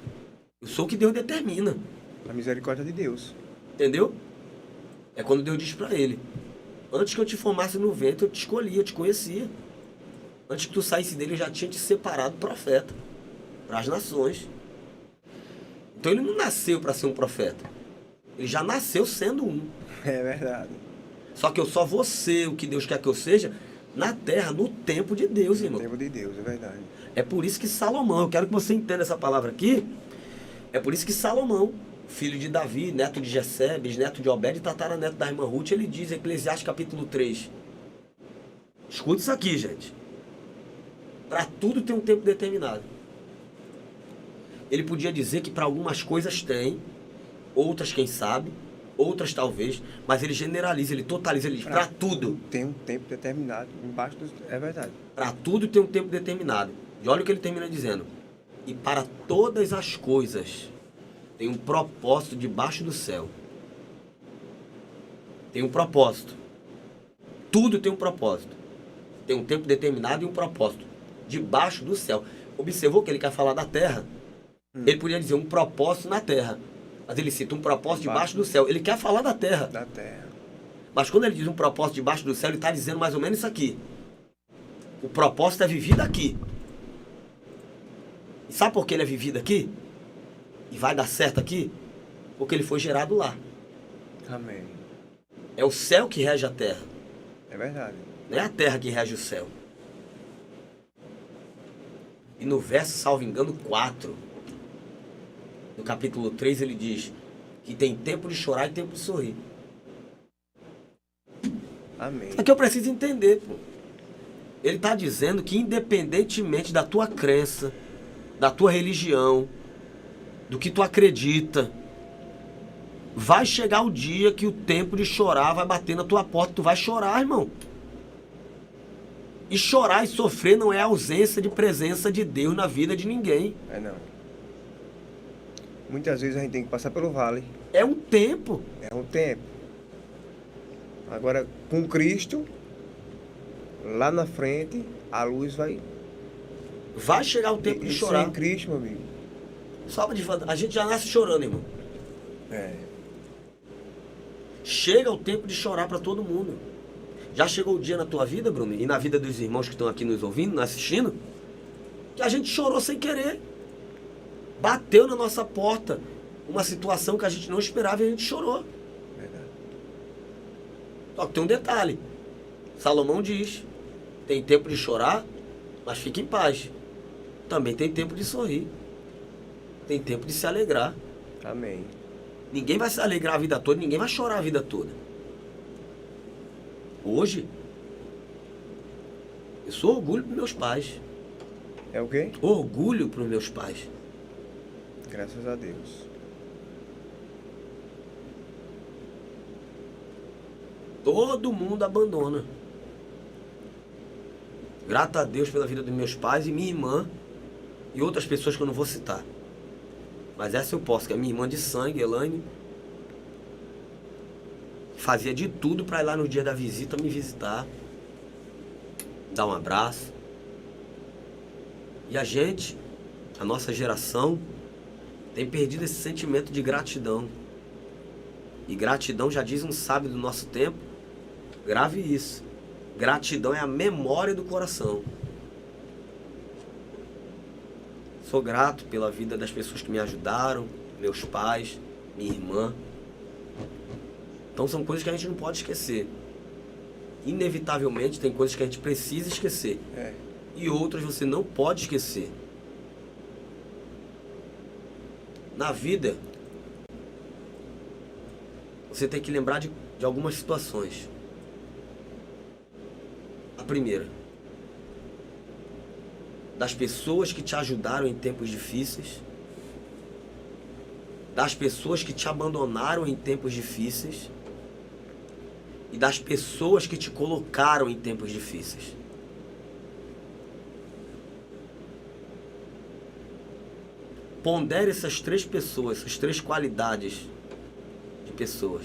Eu sou o que Deus determina. A misericórdia de Deus. Entendeu? É quando Deus diz para ele, antes que eu te formasse no ventre, eu te escolhi, eu te conhecia. Antes que tu saísse dele, eu já tinha te separado profeta para as nações. Então ele não nasceu para ser um profeta. Ele já nasceu sendo um. É verdade. Só que eu só vou ser o que Deus quer que eu seja na terra, no tempo de Deus, irmão. No tempo de Deus, é verdade. É por isso que Salomão, eu quero que você entenda essa palavra aqui, é por isso que Salomão, filho de Davi, neto de Jessé, bisneto de Obed e tataraneto da irmã Ruth, ele diz, Eclesiastes capítulo 3. Escuta isso aqui, gente. Para tudo tem um tempo determinado. Ele podia dizer que para algumas coisas tem, outras quem sabe, outras talvez, mas ele generaliza, ele totaliza, ele diz para tudo. Tem um tempo determinado embaixo dos... É verdade. Para tudo tem um tempo determinado. E olha o que ele termina dizendo. E para todas as coisas tem um propósito debaixo do céu. Tem um propósito. Tudo tem um propósito. Tem um tempo determinado e um propósito. Debaixo do céu. Observou que ele quer falar da terra? Ele podia dizer um propósito na terra. Mas ele cita um propósito debaixo do céu. Ele quer falar da terra. Da terra. Mas quando ele diz um propósito debaixo do céu, ele está dizendo mais ou menos isso aqui. O propósito é vivido aqui. E sabe por que ele é vivido aqui? E vai dar certo aqui? Porque ele foi gerado lá. Amém. É o céu que rege a terra. É verdade. Não é a terra que rege o céu. E no verso, salvo engano, 4, no capítulo 3, ele diz que tem tempo de chorar e tempo de sorrir. Amém. Isso aqui eu preciso entender, pô. Ele está dizendo que independentemente da tua crença, da tua religião, do que tu acredita, vai chegar o dia que o tempo de chorar vai bater na tua porta, tu vai chorar, irmão. E chorar e sofrer não é a ausência de presença de Deus na vida de ninguém. É não. Muitas vezes a gente tem que passar pelo vale. É um tempo. É um tempo. Agora, com Cristo, lá na frente, a luz vai... Vai chegar o tempo de E chorar. sem Cristo, meu amigo. Só de a gente já nasce chorando, irmão. É. Chega o tempo de chorar para todo mundo. Já chegou o dia na tua vida, Bruno, e na vida dos irmãos que estão aqui nos ouvindo, nos assistindo, que a gente chorou sem querer. Bateu na nossa porta uma situação que a gente não esperava e a gente chorou. Verdade. Só que tem um detalhe. Salomão diz, tem tempo de chorar, mas fique em paz. Também tem tempo de sorrir. Tem tempo de se alegrar. Amém. Ninguém vai se alegrar a vida toda, ninguém vai chorar a vida toda. Hoje, eu sou orgulho para meus pais. É o quê? Orgulho para os meus pais. Graças a Deus. Todo mundo abandona. Grato a Deus pela vida dos meus pais e minha irmã e outras pessoas que eu não vou citar. Mas essa eu posso, que é minha irmã de sangue, Elaine, fazia de tudo para ir lá no dia da visita me visitar, dar um abraço. E a gente, a nossa geração, tem perdido esse sentimento de gratidão. E gratidão, já diz um sábio do nosso tempo, grave isso. Gratidão é a memória do coração. Sou grato pela vida das pessoas que me ajudaram, meus pais, minha irmã. Então são coisas que a gente não pode esquecer. Inevitavelmente tem coisas que a gente precisa esquecer. É. E outras você não pode esquecer. Na vida, você tem que lembrar de algumas situações. A primeira, das pessoas que te ajudaram em tempos difíceis, das pessoas que te abandonaram em tempos difíceis e das pessoas que te colocaram em tempos difíceis. Pondere essas três pessoas, essas três qualidades de pessoas.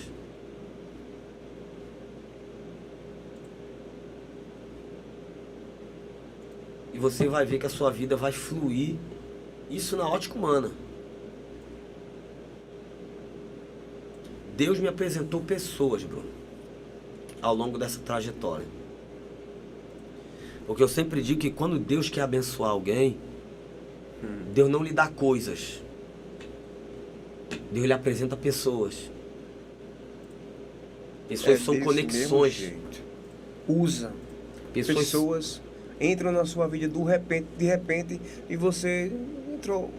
E você vai ver que a sua vida vai fluir, isso na ótica humana. Deus me apresentou pessoas, Bruno, ao longo dessa trajetória. Porque eu sempre digo que quando Deus quer abençoar alguém, Deus não lhe dá coisas. Deus lhe apresenta pessoas. Pessoas são conexões. Usa. Pessoas entram na sua vida de repente, e você entrou,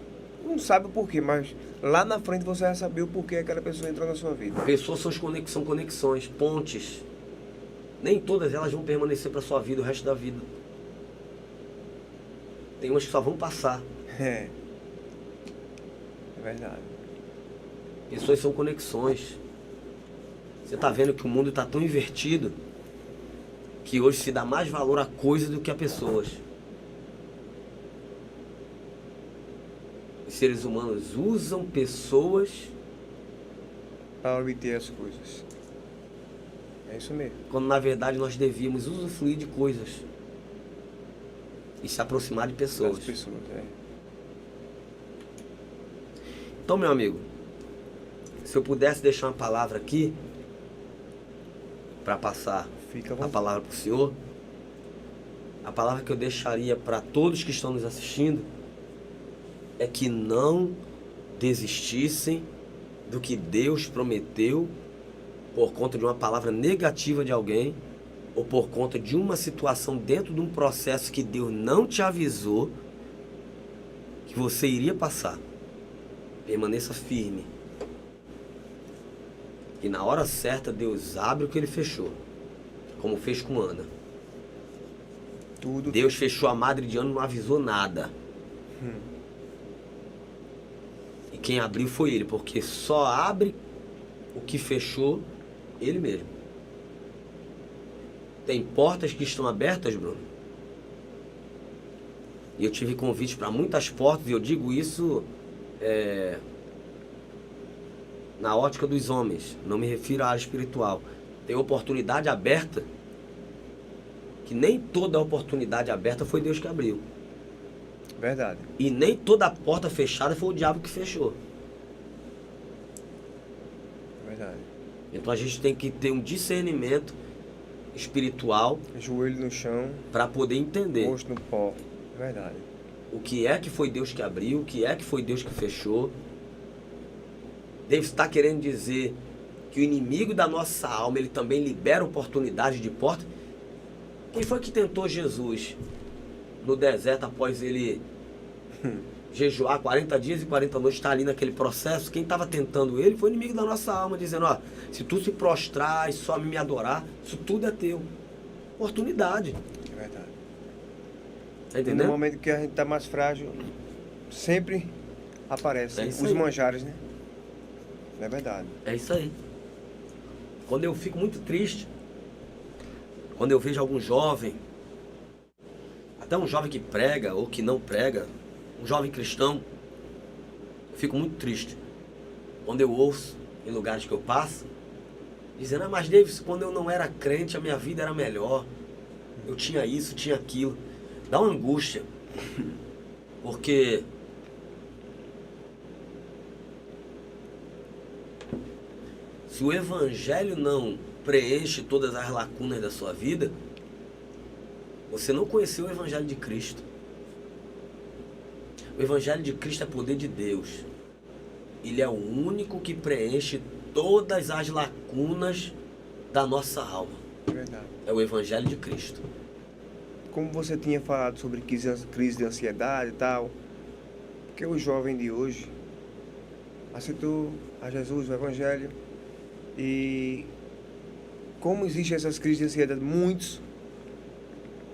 não sabe o porquê, mas lá na frente você vai saber o porquê aquela pessoa entrou na sua vida. Pessoas são conexões, pontes. Nem todas elas vão permanecer para sua vida o resto da vida. Tem umas que só vão passar. É verdade. Pessoas são conexões. Você está vendo que o mundo está tão invertido que hoje se dá mais valor a coisas do que a pessoas. Os seres humanos usam pessoas para obter as coisas. É isso mesmo. Quando na verdade nós devíamos usufruir de coisas e se aproximar de pessoas. Das pessoas, é. Então, meu amigo, se eu pudesse deixar uma palavra aqui para passar a palavra para o senhor, a palavra que eu deixaria para todos que estão nos assistindo é que não desistissem do que Deus prometeu por conta de uma palavra negativa de alguém ou por conta de uma situação dentro de um processo que Deus não te avisou que você iria passar. Permaneça firme. E na hora certa Deus abre o que Ele fechou, como fez com Ana. Deus fechou a madre de Ana e não avisou nada. E quem abriu foi Ele, porque só abre o que fechou Ele mesmo. Tem portas que estão abertas, Bruno. E eu tive convite para muitas portas, e eu digo isso na ótica dos homens, não me refiro à área espiritual. Tem oportunidade aberta, que nem toda oportunidade aberta foi Deus que abriu. Verdade. E nem toda porta fechada foi o diabo que fechou. Verdade. Então a gente tem que ter um discernimento espiritual, joelho no chão, para poder entender. Rosto no pó. Verdade. O que é que foi Deus que abriu, o que é que foi Deus que fechou. Deus está querendo dizer que o inimigo da nossa alma, ele também libera oportunidade de porta. Quem foi que tentou Jesus no deserto após ele jejuar 40 dias e 40 noites, está ali naquele processo? Quem estava tentando ele foi o inimigo da nossa alma, dizendo, ó, se tu se prostrar e só me adorar, isso tudo é teu. Oportunidade. É verdade. Tá entendendo? No momento que a gente está mais frágil, sempre aparecem os manjares, né? É verdade. É isso aí. Quando eu fico muito triste, quando eu vejo algum jovem, até um jovem que prega ou que não prega, um jovem cristão, eu fico muito triste. Quando eu ouço em lugares que eu passo, dizendo, ah, mas Davis, quando eu não era crente, a minha vida era melhor. Eu tinha isso, tinha aquilo. Dá uma angústia. Porque se o evangelho não preenche todas as lacunas da sua vida, você não conheceu o evangelho de Cristo. O evangelho de Cristo é poder de Deus. Ele é o único que preenche todas as lacunas da nossa alma. Verdade. É o evangelho de Cristo. Como você tinha falado sobre crise de ansiedade e tal, porque o jovem de hoje aceitou a Jesus, o evangelho, E como existem essas crises de ansiedade, muitos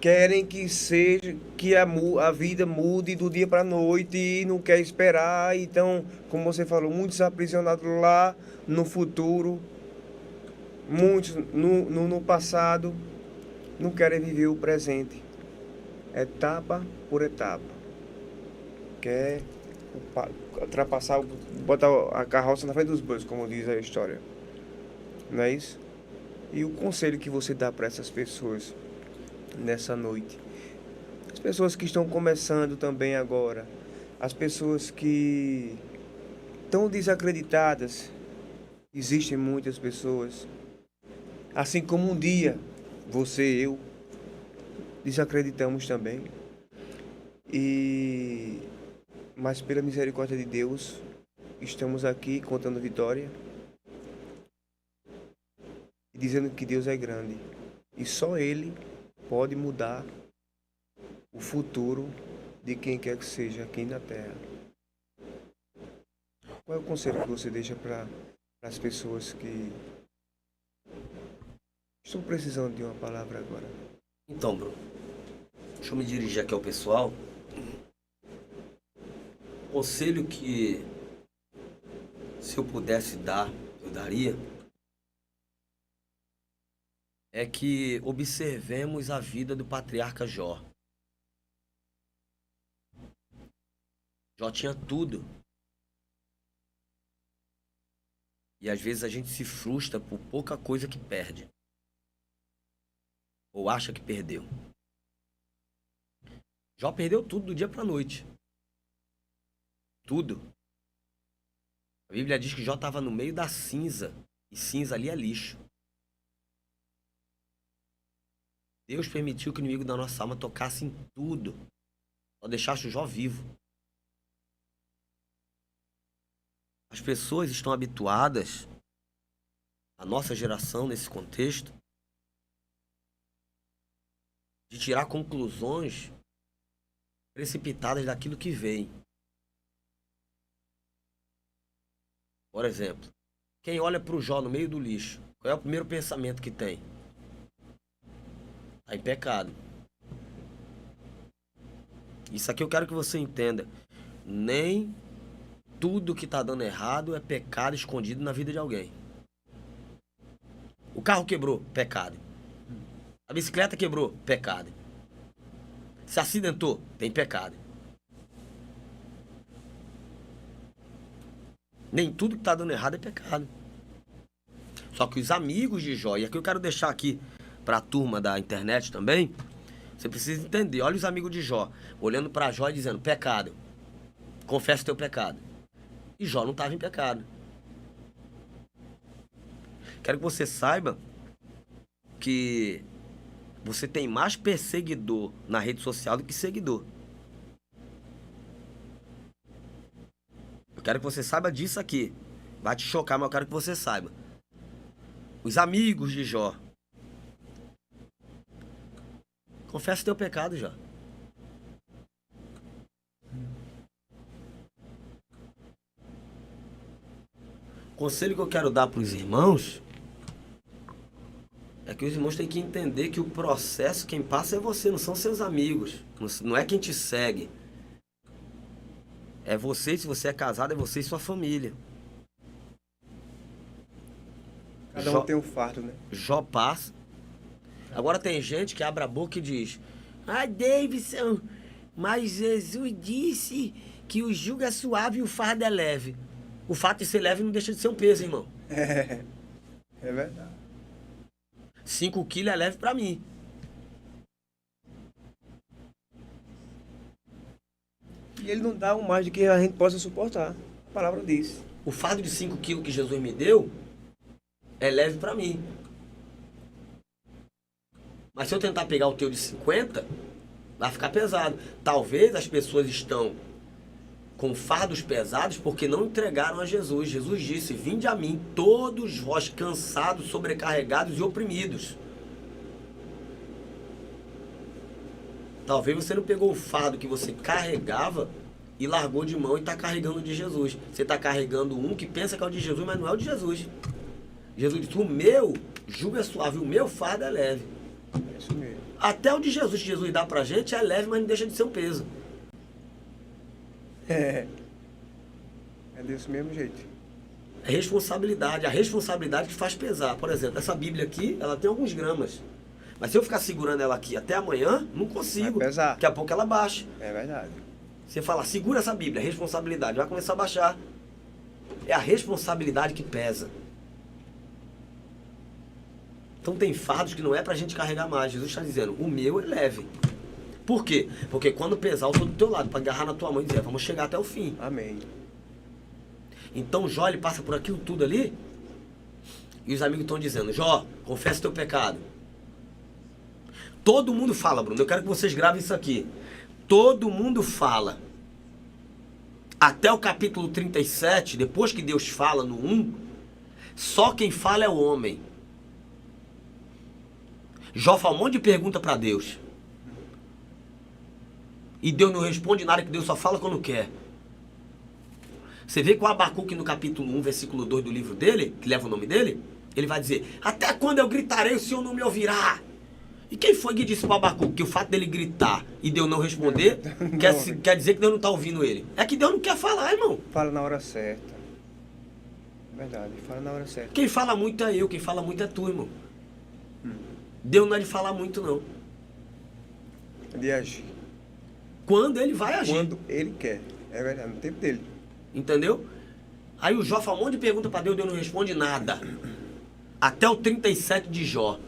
querem que seja que a vida mude do dia para a noite e não quer esperar. Então, como você falou, muitos aprisionados lá no futuro, muitos no passado, não querem viver o presente, etapa por etapa. Quer ultrapassar, botar a carroça na frente dos bois, como diz a história. Não é isso? E o conselho que você dá para essas pessoas nessa noite? As pessoas que estão começando também agora, as pessoas que estão desacreditadas, existem muitas pessoas, assim como um dia você e eu desacreditamos também. Mas pela misericórdia de Deus, estamos aqui contando vitória e dizendo que Deus é grande e só Ele pode mudar o futuro de quem quer que seja aqui na Terra. Qual é o conselho que você deixa para as pessoas que estão precisando de uma palavra agora? Então, Bruno, deixa eu me dirigir aqui ao pessoal. O conselho que, se eu pudesse dar, eu daria, é que observemos a vida do patriarca Jó. Jó tinha tudo. E às vezes a gente se frustra por pouca coisa que perde. Ou acha que perdeu. Jó perdeu tudo do dia para a noite. Tudo. A Bíblia diz que Jó estava no meio da cinza. E cinza ali é lixo. Deus permitiu que o inimigo da nossa alma tocasse em tudo. Só deixasse o Jó vivo. As pessoas estão habituadas, a nossa geração nesse contexto, de tirar conclusões precipitadas daquilo que vem. Por exemplo, quem olha para o Jó no meio do lixo, qual é o primeiro pensamento que tem? Está em pecado. Isso aqui eu quero que você entenda. Nem tudo que está dando errado é pecado escondido na vida de alguém. O carro quebrou, pecado. A bicicleta quebrou, pecado. Se acidentou, tem pecado. Nem tudo que está dando errado é pecado. Só que os amigos de Jó, e aqui eu quero deixar aqui para a turma da internet também, você precisa entender. Olha os amigos de Jó, olhando para Jó e dizendo, pecado, confessa teu pecado. E Jó não estava em pecado. Quero que você saiba que você tem mais perseguidor na rede social do que seguidor. Eu quero que você saiba disso aqui. Vai te chocar, mas eu quero que você saiba. Os amigos de Jó. Confessa teu pecado, Jó. O conselho que eu quero dar para os irmãos é que os irmãos têm que entender que o processo, quem passa é você, não são seus amigos. Não é quem te segue. É você, se você é casado, é você e sua família. Cada um tem um fardo, né? Jó passa. Agora tem gente que abre a boca e diz, Davidson, mas Jesus disse que o jugo é suave e o fardo é leve. O fato de ser leve não deixa de ser um peso, irmão. É verdade. 5 quilos é leve pra mim. E ele não dá um mais do que a gente possa suportar. A palavra diz. O fardo de 5 quilos que Jesus me deu é leve pra mim. Mas se eu tentar pegar o teu de 50, vai ficar pesado. Talvez as pessoas estão com fardos pesados porque não entregaram a Jesus. Jesus disse, vinde a mim, todos vós cansados, sobrecarregados e oprimidos. Talvez você não pegou o fardo que você carregava e largou de mão e está carregando o de Jesus. Você está carregando um que pensa que é o de Jesus, mas não é o de Jesus. Jesus disse, o meu jugo é suave, o meu fardo é leve. É isso mesmo. Até o de Jesus, que Jesus dá pra gente, é leve, mas não deixa de ser um peso. É desse mesmo jeito. É responsabilidade, a responsabilidade que faz pesar. Por exemplo, essa Bíblia aqui, ela tem alguns gramas. Mas se eu ficar segurando ela aqui até amanhã, não consigo. Vai pesar. Daqui a pouco ela baixa. É verdade. Você fala, segura essa Bíblia, responsabilidade, vai começar a baixar. É a responsabilidade que pesa. Então tem fardos que não é pra gente carregar mais. Jesus está dizendo, o meu é leve. Por quê? Porque quando pesar, eu estou do teu lado, para agarrar na tua mão e dizer, vamos chegar até o fim. Amém. Então Jó, ele passa por aquilo tudo ali, e os amigos estão dizendo, Jó, confessa teu pecado. Todo mundo fala, Bruno, eu quero que vocês gravem isso aqui. Todo mundo fala. Até o capítulo 37, depois que Deus fala no 1, só quem fala é o homem. Jó faz um monte de pergunta para Deus. E Deus não responde nada, que Deus só fala quando quer. Você vê que o Abacuque no capítulo 1, versículo 2 do livro dele, que leva o nome dele, ele vai dizer, até quando eu gritarei, o Senhor não me ouvirá? E quem foi que disse para o Abacuque que o fato dele gritar e Deus não responder, quer dizer que Deus não está ouvindo ele? É que Deus não quer falar, irmão. Fala na hora certa. Verdade, fala na hora certa. Quem fala muito é eu, quem fala muito é tu, irmão. Deus não é de falar muito, não. De agir. Quando ele vai agir. Quando ele quer. É verdade, no tempo dele. Entendeu? Aí o Jó faz um monte de pergunta para Deus, Deus não responde nada. Até o 37 de Jó.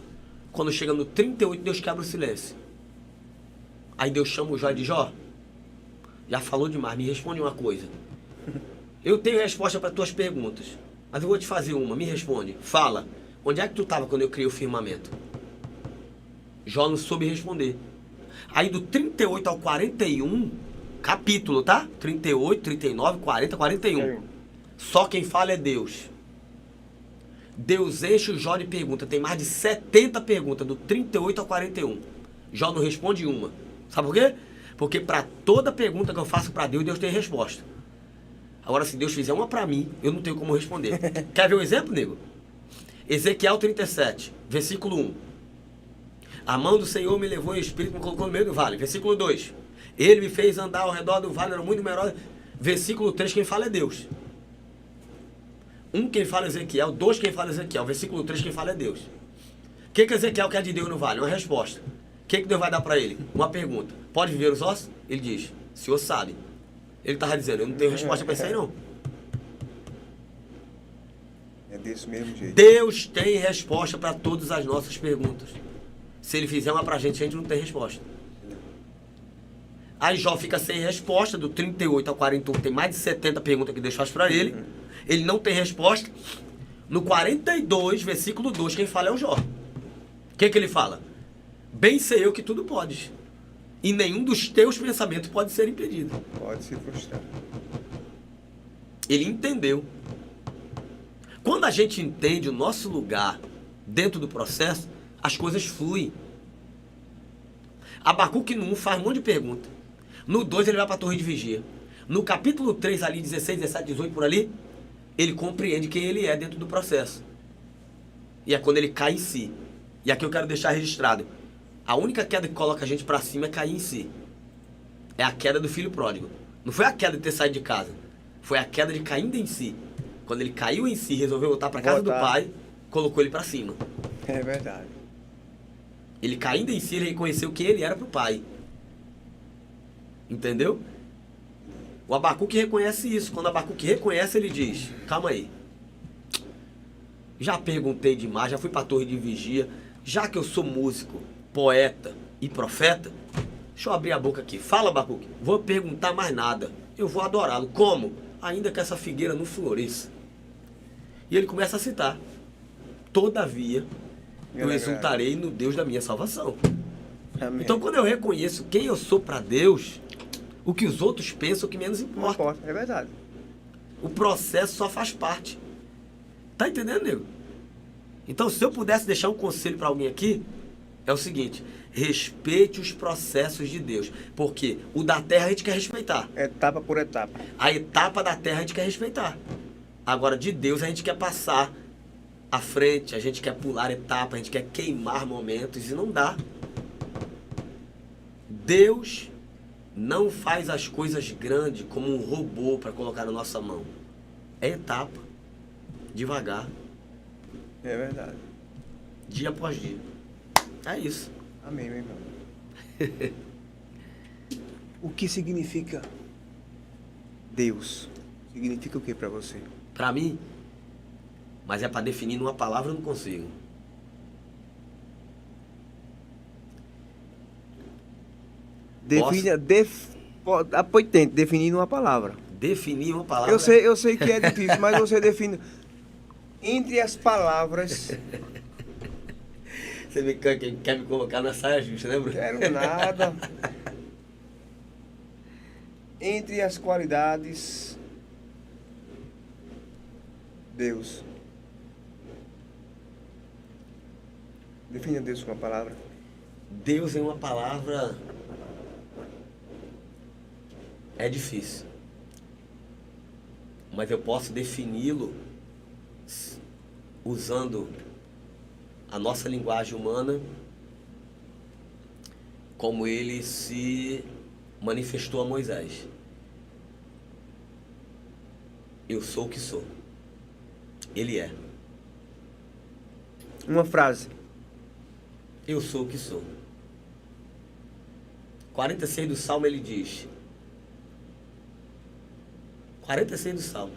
Quando chega no 38, Deus quebra o silêncio. Aí Deus chama o Jó e diz, Jó, já falou demais, me responde uma coisa. Eu tenho resposta para tuas perguntas, mas eu vou te fazer uma, me responde. Fala, onde é que tu estava quando eu criei o firmamento? Jó não soube responder. Aí do 38 ao 41, capítulo, tá? 38, 39, 40, 41. Só quem fala é Deus. Deus enche o Jó de perguntas. Tem mais de 70 perguntas, do 38 ao 41. Jó não responde uma. Sabe por quê? Porque para toda pergunta que eu faço para Deus, Deus tem resposta. Agora, se Deus fizer uma para mim, eu não tenho como responder. Quer ver um exemplo, nego? Ezequiel 37, versículo 1. A mão do Senhor me levou e o Espírito me colocou no meio do vale. Versículo 2. Ele me fez andar ao redor do vale, era muito numeroso. Versículo 3, quem fala é Deus. 1, quem fala é Ezequiel. 2, quem fala é Ezequiel. Versículo 3, quem fala é Deus. O que Ezequiel quer de Deus no vale? Uma resposta. O que Deus vai dar para ele? Uma pergunta. Pode viver os ossos? Ele diz, o Senhor sabe. Ele estava dizendo, eu não tenho resposta para isso aí não. É desse mesmo jeito. Deus tem resposta para todas as nossas perguntas. Se ele fizer uma pra gente não tem resposta. Aí Jó fica sem resposta, do 38 ao 41, tem mais de 70 perguntas que Deus faz para ele. Ele não tem resposta. No 42, versículo 2, quem fala é o Jó. O que ele fala? Bem sei eu que tudo podes, e nenhum dos teus pensamentos pode ser impedido. Pode se frustrar. Ele entendeu. Quando a gente entende o nosso lugar dentro do processo, as coisas fluem. Abacuque no 1 faz um monte de pergunta. No 2 ele vai para a torre de vigia. No capítulo 3 ali, 16, 17, 18 por ali, ele compreende quem ele é dentro do processo. E é quando ele cai em si. E aqui eu quero deixar registrado. A única queda que coloca a gente para cima é cair em si. É a queda do filho pródigo. Não foi a queda de ter saído de casa. Foi a queda de caindo em si. Quando ele caiu em si, resolveu voltar para casa do pai, colocou ele para cima. É verdade. Ele caindo em si, ele reconheceu que ele era pro pai. Entendeu? O Abacuque reconhece isso. Quando o Abacuque reconhece, ele diz, calma aí. Já perguntei demais, já fui pra torre de vigia. Já que eu sou músico, poeta e profeta, deixa eu abrir a boca aqui. Fala, Abacuque. Vou perguntar mais nada. Eu vou adorá-lo. Como? Ainda que essa figueira não floresça. E ele começa a citar. Todavia, eu exultarei no Deus da minha salvação. Amém. Então, quando eu reconheço quem eu sou para Deus, o que os outros pensam, o que menos importa. Não importa, é verdade. O processo só faz parte. Tá entendendo, nego? Então, se eu pudesse deixar um conselho para alguém aqui, é o seguinte: respeite os processos de Deus. Porque o da terra a gente quer respeitar. Etapa por etapa. A etapa da terra a gente quer respeitar. Agora, de Deus a gente quer passar à frente, a gente quer pular etapas, a gente quer queimar momentos e não dá. Deus não faz as coisas grandes como um robô para colocar na nossa mão. É etapa, devagar, É verdade. dia após dia. É isso. Amém, meu irmão. O que significa Deus? Significa o que para você? Para mim, mas é para definir numa palavra eu não consigo. Defina, Pois tente definir numa palavra. Definir uma palavra. Eu sei que é difícil, mas você define entre as palavras. Você quer me colocar na saia justa, né, Bruno? Quero nada. Entre as qualidades, Deus. Defina Deus com uma palavra. Deus é uma palavra. É difícil. Mas eu posso defini-lo usando a nossa linguagem humana como ele se manifestou a Moisés. Eu sou o que sou. Ele é. Uma frase. Eu sou o que sou. 46 do Salmo ele diz. 46 do Salmo.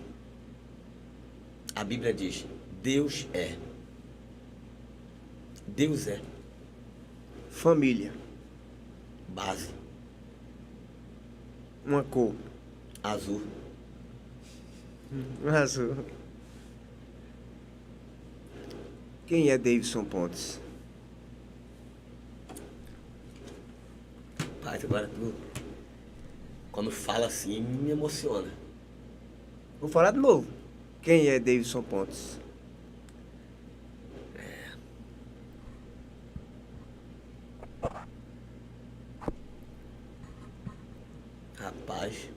A Bíblia diz, Deus é. Deus é. Família. Base. Uma cor. Azul. Azul. Quem é Davidson Pontes? Pai, agora tu... Quando fala assim, me emociona. Vou falar de novo. Quem é Davidson Pontes? Rapaz.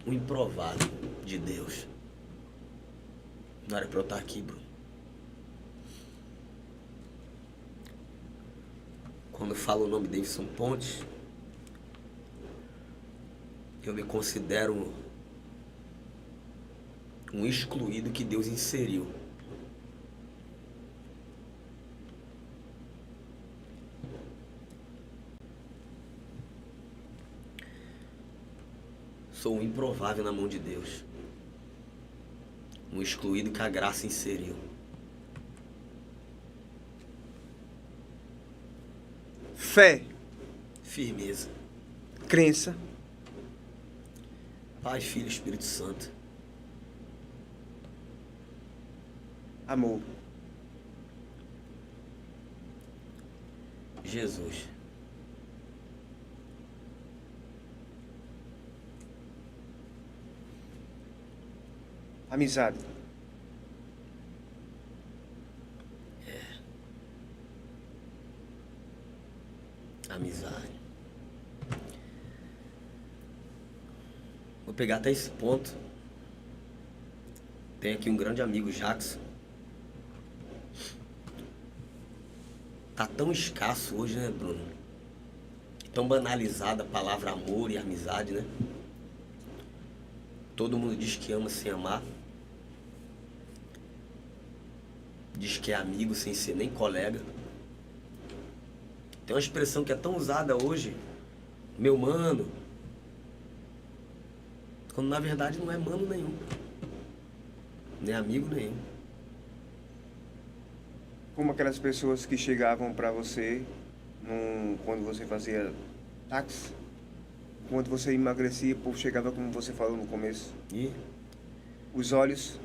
O improvável de Deus. Não era pra eu estar aqui, Bruno. Quando eu falo o nome Davidson Pontes, eu me considero um excluído que Deus inseriu. Sou um improvável na mão de Deus. Um excluído que a graça inseriu. Fé. Firmeza. Crença. Pai, Filho, Espírito Santo. Amor. Jesus. Amizade. Amizade. Vou pegar até esse ponto. Tem aqui um grande amigo, Jackson. Tá tão escasso hoje, né, Bruno? Tão banalizada a palavra amor e amizade, né? Todo mundo diz que ama sem amar. Diz que é amigo sem ser nem colega. Tem uma expressão que é tão usada hoje, meu mano, quando na verdade não é mano nenhum, nem amigo nenhum. Como aquelas pessoas que chegavam para você quando você fazia táxi, quando você emagrecia, o povo chegava como você falou no começo. E Os olhos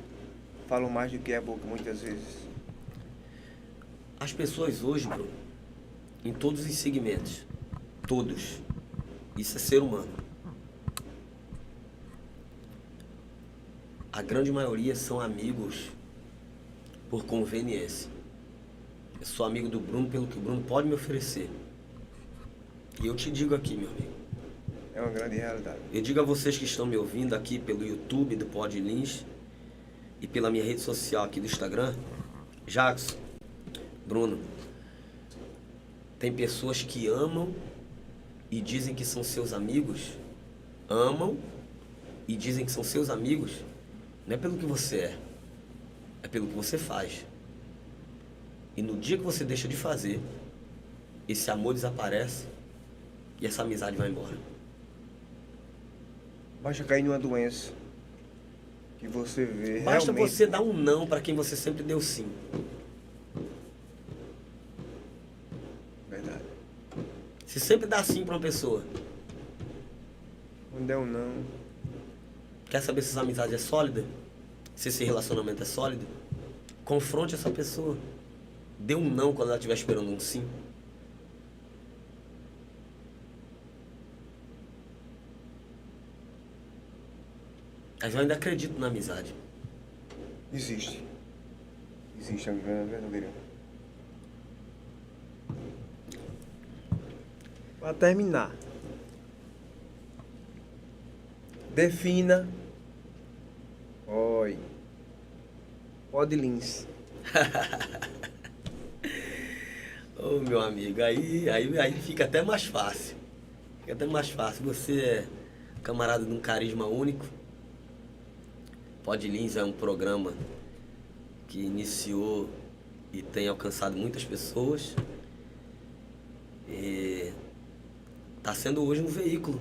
falam mais do que a boca muitas vezes. as pessoas hoje, Bruno, em todos os segmentos, todos, isso é ser humano. A grande maioria são amigos por conveniência. Eu sou amigo do Bruno pelo que o Bruno pode me oferecer. E eu te digo aqui, meu amigo. É É uma grande realidade. Eu digo a vocês que estão me ouvindo aqui pelo YouTube do Pod Lins e pela minha rede social aqui do Instagram, Jackson, Bruno, tem pessoas que amam e dizem que são seus amigos, amam e dizem que são seus amigos, não é pelo que você é pelo que você faz. E no dia que você deixa de fazer, esse amor desaparece e essa amizade vai embora. Basta cair numa doença que você vê Basta realmente... você dar um não para quem você sempre deu sim. Verdade. Se sempre dá sim para uma pessoa, Quando é um não... quer saber se essa amizade é sólida? Se esse relacionamento é sólido? Confronte essa pessoa. Dê um não quando ela estiver esperando um sim. Mas eu ainda acredito na amizade. Existe. Existe a verdadeira. Para terminar, defina. Oi. Pod Lins. Ô meu amigo, aí fica até mais fácil. Fica até mais fácil. Você é camarada de um carisma único. Pod Lins é um programa que iniciou e tem alcançado muitas pessoas. E está sendo hoje um veículo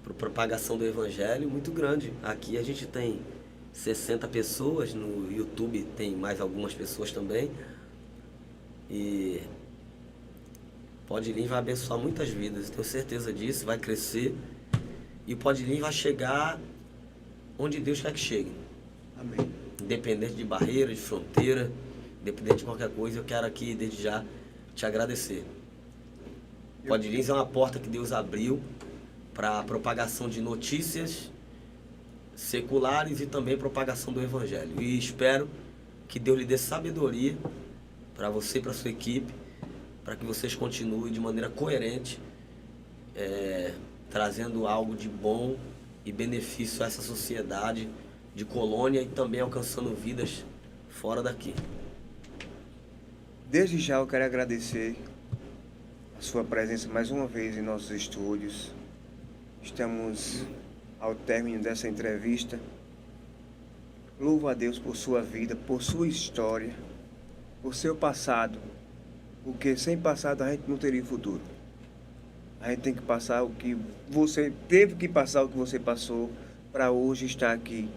para propagação do evangelho muito grande. Aqui a gente tem 60 pessoas, no YouTube tem mais algumas pessoas também. E Pod Lins vai abençoar muitas vidas, tenho certeza disso, vai crescer. E o Pod Lins vai chegar onde Deus quer que chegue. Amém. Independente de barreira, de fronteira, independente de qualquer coisa, eu quero aqui desde já te agradecer. Pod Lins é uma porta que Deus abriu para a propagação de notícias seculares e também propagação do evangelho. E espero que Deus lhe dê sabedoria para você e para sua equipe, para que vocês continuem de maneira coerente, trazendo algo de bom e benefício a essa sociedade de Colônia e também alcançando vidas fora daqui. Desde já eu quero agradecer a sua presença mais uma vez em nossos estúdios. Estamos ao término dessa entrevista. Louvo a Deus por sua vida, por sua história, por seu passado, porque sem passado a gente não teria futuro. A gente tem que passar o que você teve que passar, o que você passou, para hoje estar aqui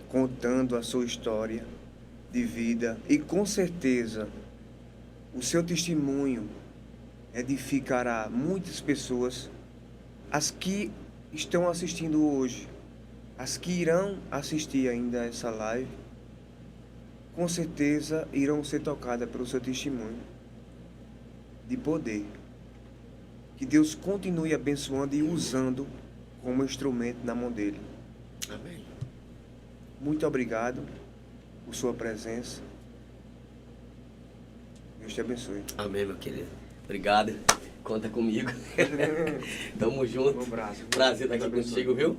contando a sua história de vida. E com certeza o seu testemunho edificará muitas pessoas, as que estão assistindo hoje, as que irão assistir ainda essa live, com certeza irão ser tocadas pelo seu testemunho de poder. Que Deus continue abençoando e usando como instrumento na mão dele. Amém. Muito obrigado por sua presença. Deus te abençoe. Amém, meu querido. Obrigado. Conta comigo. Tamo junto. Um abraço. Prazer estar aqui Deus abençoe. contigo, viu?